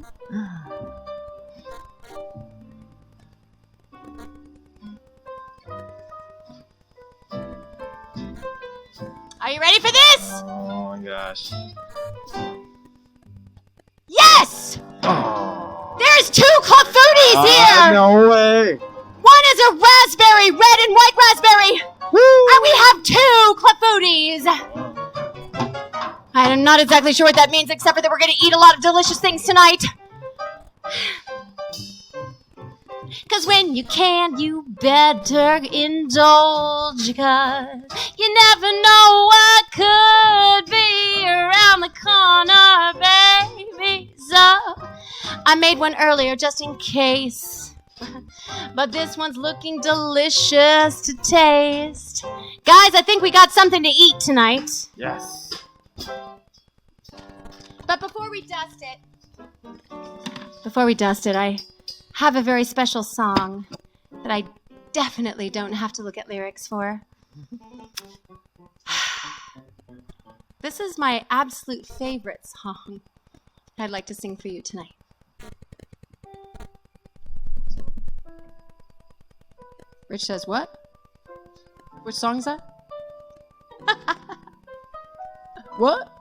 Are you ready for this? Oh my gosh. Yes! Oh. There's 2 clafoutis here! No way. One is a raspberry, red and white raspberry. Woo. And we have 2 clafoutis. I'm not exactly sure what that means, except for that we're going to eat a lot of delicious things tonight. Cause when you can, you better indulge, cause you never know what could be around the corner, baby. So I made one earlier just in case, but this one's looking delicious to taste. Guys, I think we got something to eat tonight. Yes. But before we dust it, I have a very special song that I definitely don't have to look at lyrics for. This is my absolute favorite song I'd like to sing for you tonight. Rich says, what? Which song is that? What?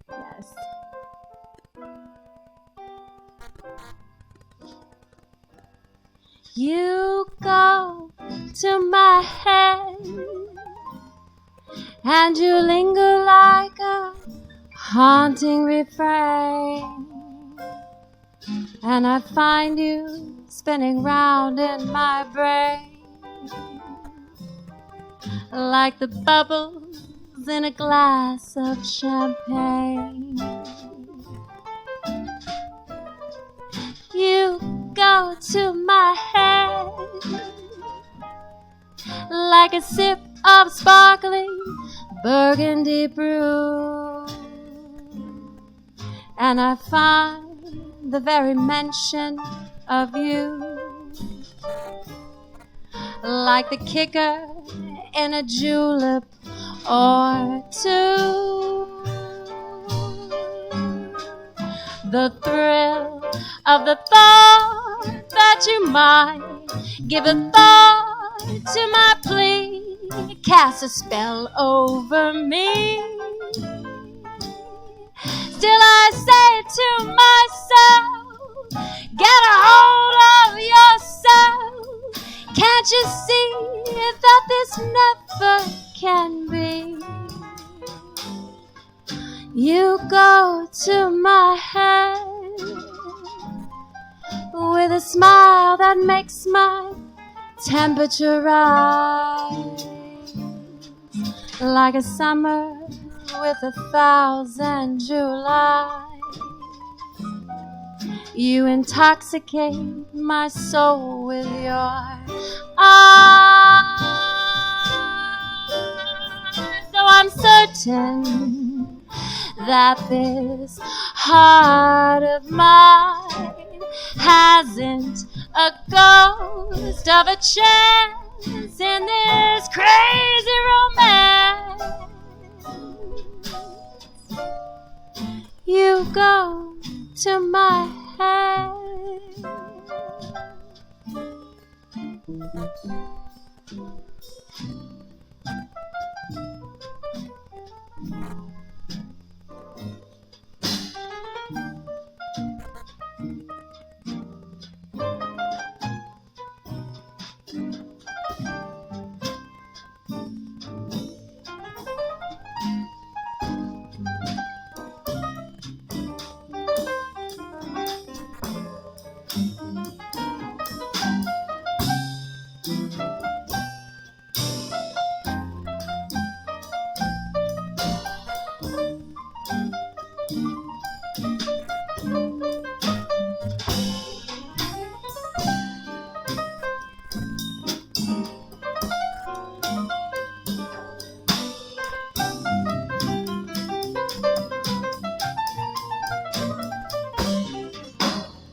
Yes. You go to my head and you linger like a haunting refrain, and I find you spinning round in my brain like the bubbles in a glass of champagne. You go to my head like a sip of sparkling burgundy brew, and I find the very mention of you like the kicker in a julep or two. The thrill of the thought that you might give a thought to my plea, cast a spell over me. Still I say to myself, get a hold of yourself. Can't you see that this never can be? You go to my head with a smile that makes my temperature rise, like a summer with 1,000 Julys. You intoxicate my soul with your eyes. Though I'm certain that this heart of mine hasn't a ghost of a chance in this crazy romance. You go to my head.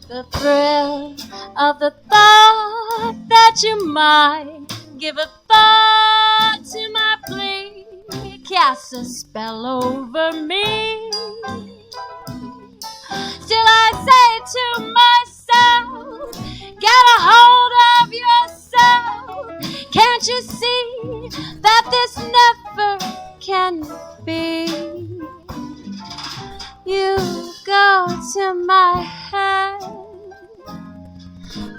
The thrill of the thought that you might give a thought to my plea, cast a spell over me. Still I say to myself, get a hold of yourself. Can't you see that this never can be? You go to my head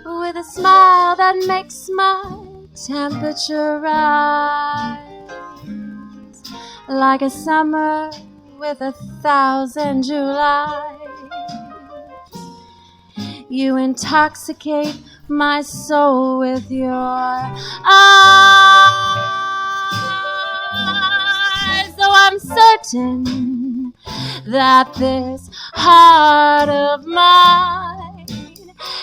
with a smile that makes my temperature rise, like a summer with 1,000 Julys. You intoxicate my soul with your eyes. Though I'm certain that this heart of mine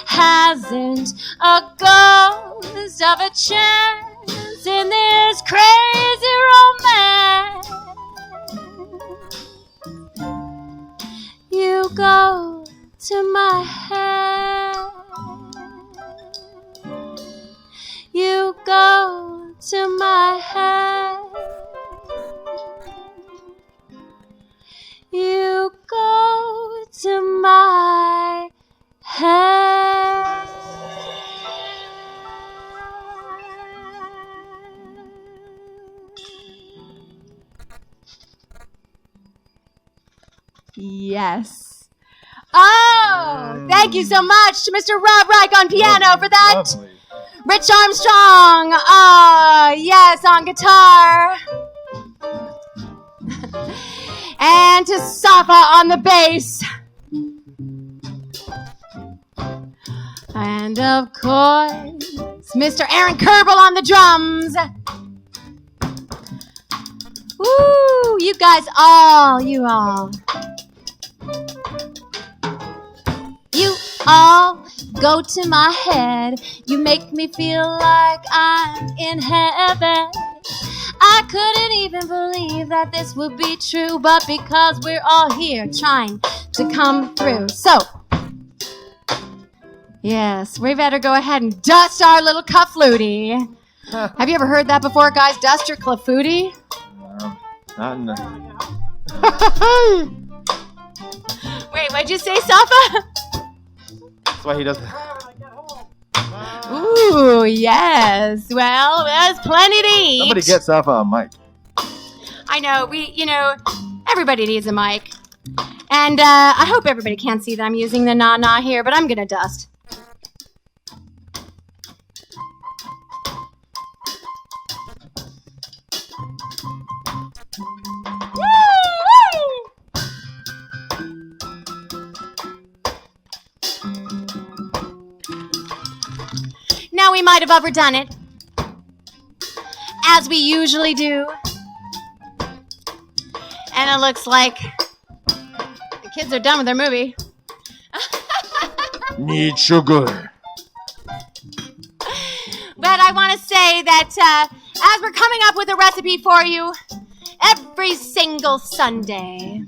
hasn't a ghost of a chance in this crazy romance. You go to my head. You go to my head. You go to my head. Yes. Oh, thank you so much to Mr. Rob Reich on piano for that. Lovely. Rich Armstrong, yes, on guitar. And to Safa on the bass. And of course, Mr. Aaron Kierbel on the drums. Woo, you guys all. You all go to my head. You make me feel like I'm in heaven. I couldn't even believe that this would be true, but because we're all here trying to come through. So, yes, we better go ahead and dust our little Clafoutis. Have you ever heard that before, guys? Dust your Clafoutis? Not in the... Wait, what'd you say, Safa? That's why he does that. Ooh. Ooh, yes. Well, there's plenty to eat. Somebody get Safa a mic. I know, everybody needs a mic. And I hope everybody can't see that I'm using the na-na here, but I'm gonna dust. Now we might have overdone it, as we usually do. And it looks like the kids are done with their movie. Need sugar. But I want to say that as we're coming up with a recipe for you every single Sunday,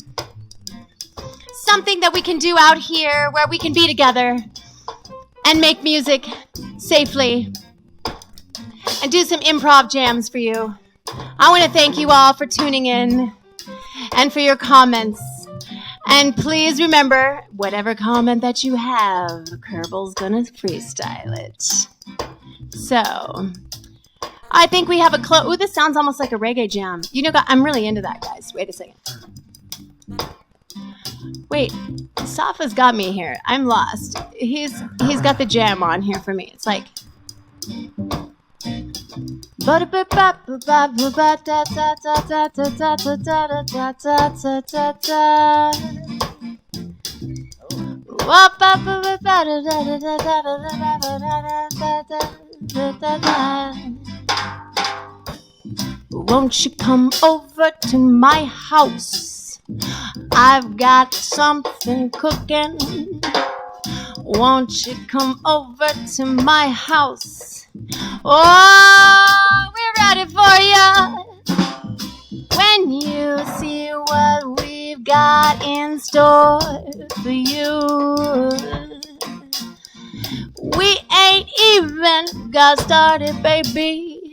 something that we can do out here where we can be together and make music safely and do some improv jams for you. I want to thank you all for tuning in and for your comments. And please remember, whatever comment that you have, Kierbel's gonna freestyle it. So, I think we have a Ooh, this sounds almost like a reggae jam. You know, I'm really into that, guys. Wait a second. Wait, Safa's got me here. I'm lost. He's got the jam on here for me. It's like... Won't you come over to my house? I've got something cooking. Won't you come over to my house? Oh, we're ready for you. When you see what we've got in store for you. We ain't even got started, baby.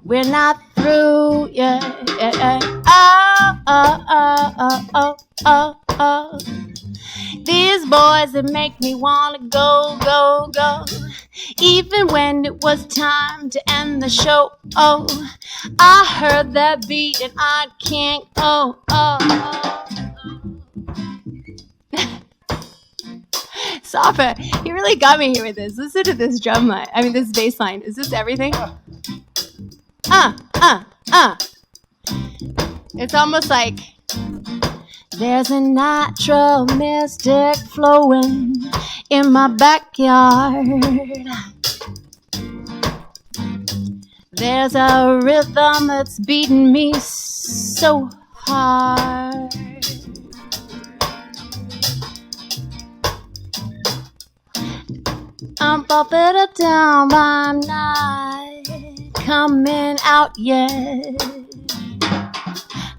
We're not through yet. Oh, oh, oh, oh, oh, oh, oh. These boys that make me wanna go, go, go. Even when it was time to end the show, oh, I heard that beat and I can't, oh, oh, oh, oh. Safa, you really got me here with this. Listen to this drum line. I mean, this bass line. Is this everything? It's almost like there's a natural mystic flowing in my backyard. There's a rhythm that's beating me so hard. I'm popping it down, but I'm not coming out yet.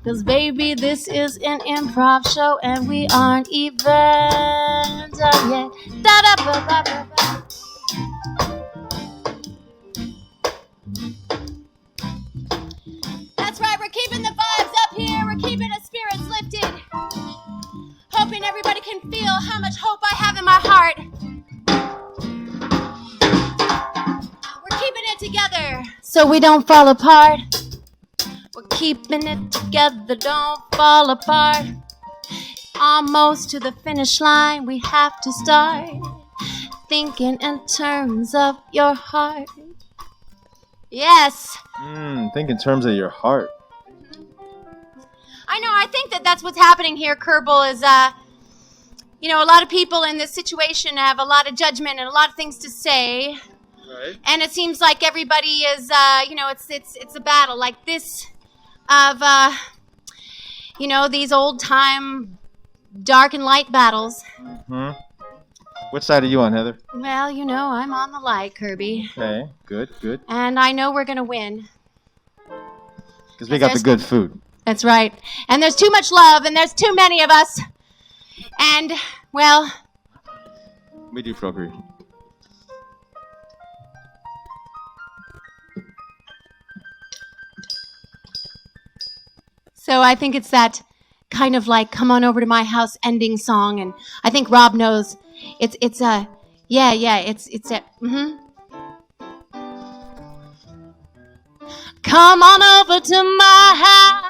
'Cause baby, this is an improv show and we aren't even done yet. Da-da-ba-ba-ba-ba. That's right, we're keeping the vibes up here. We're keeping the spirits lifted. Hoping everybody can feel how much hope I have in my heart. We're keeping it together so we don't fall apart. We're keeping it together, don't fall apart. Almost to the finish line, we have to start thinking in terms of your heart. Yes. Think in terms of your heart. I know, I think that's what's happening here, Kierbel, is, a lot of people in this situation have a lot of judgment and a lot of things to say. Right. And it seems like everybody is, it's a battle like this of, these old-time dark and light battles. Mm-hmm. Which side are you on, Heather? Well, I'm on the light, Kirby. Okay, good. And I know we're going to win. Because we got the good food. That's right. And there's too much love, and there's too many of us. And, well... We do procreate. So I think it's that kind of like come on over to my house ending song, and I think Rob knows it's a Come on over to my house.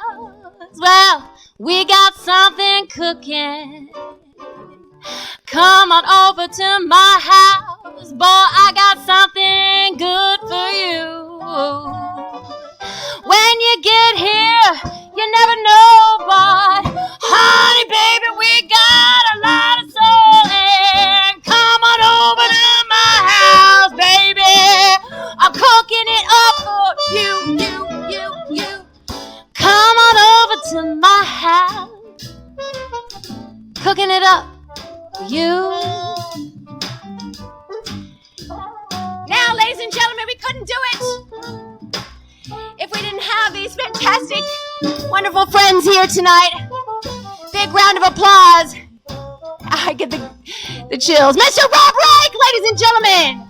Well, we got something cooking. Come on over to my house. Boy, I got something good for you. When you get here, you never know, but honey, baby, we got a lot of soul. And come on over to my house, baby. I'm cooking it up for you. Come on over to my house. Cooking it up for you. Now, ladies and gentlemen, we couldn't do it if we didn't have these fantastic, wonderful friends here tonight. Big round of applause. I get the chills. Mr. Rob Reich, ladies and gentlemen.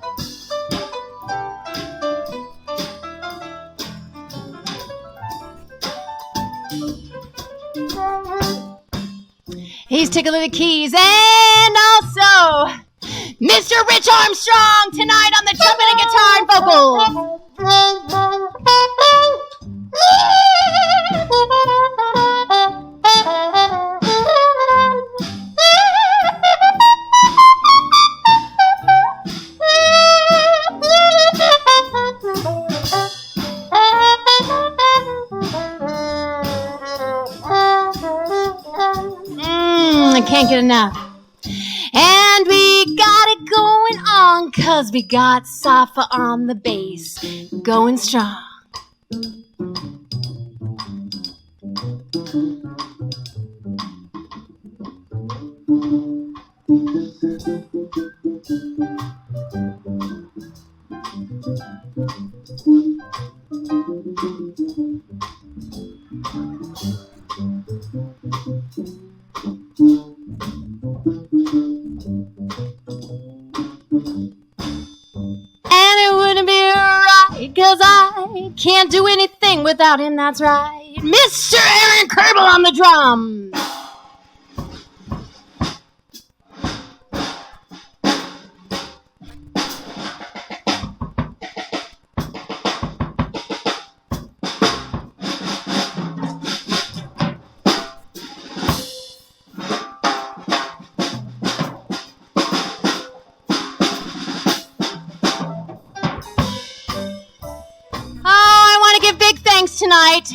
He's tickling the keys. And also, Mr. Rich Armstrong tonight on the trumpet and guitar and vocals. I can't get enough. And we got it going on, 'cause we got Safa on the bass, going strong. Because I can't do anything without him, that's right. Mr. Aaron Kierbel on the drums. Tonight,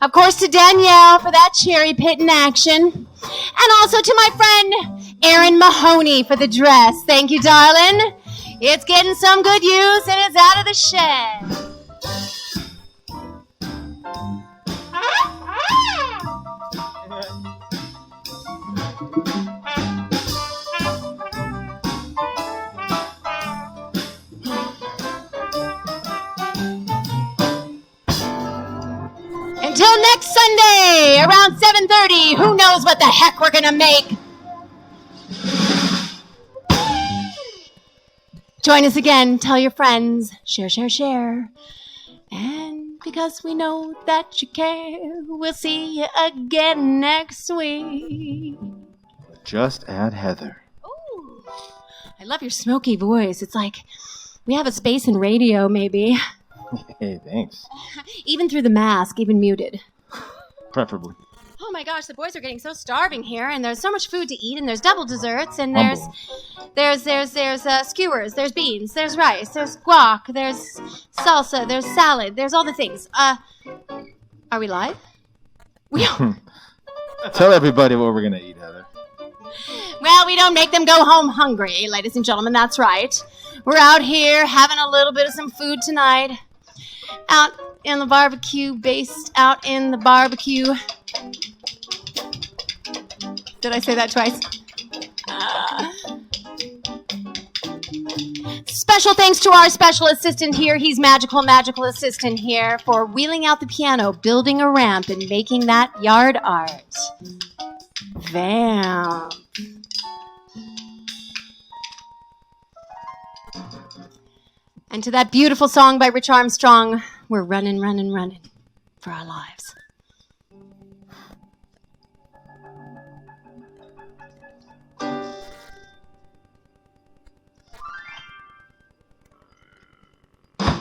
of course, to Danielle for that cherry pit in action, and also to my friend Aaron Mahoney for the dress. Thank you, darling. It's getting some good use and it's out of the shed. Until next Sunday, around 7:30, who knows what the heck we're gonna make. Join us again, tell your friends, share. And because we know that you care, we'll see you again next week. Just add Heather. Ooh, I love your smoky voice. It's like we have a space in radio, maybe. Hey, thanks. Even through the mask, even muted. Preferably. Oh my gosh, the boys are getting so starving here, and there's so much food to eat, and there's double desserts, and there's skewers, there's beans, there's rice, there's guac, there's salsa, there's salad, there's all the things. Are we live? We are. Tell everybody what we're gonna eat, Heather. Well, we don't make them go home hungry, ladies and gentlemen, that's right. We're out here having a little bit of some food tonight. Out in the barbecue, based out in the barbecue. Did I say that twice? Special thanks to our special assistant here. He's magical assistant here for wheeling out the piano, building a ramp, and making that yard art. Vamp. And to that beautiful song by Rich Armstrong, we're running for our lives.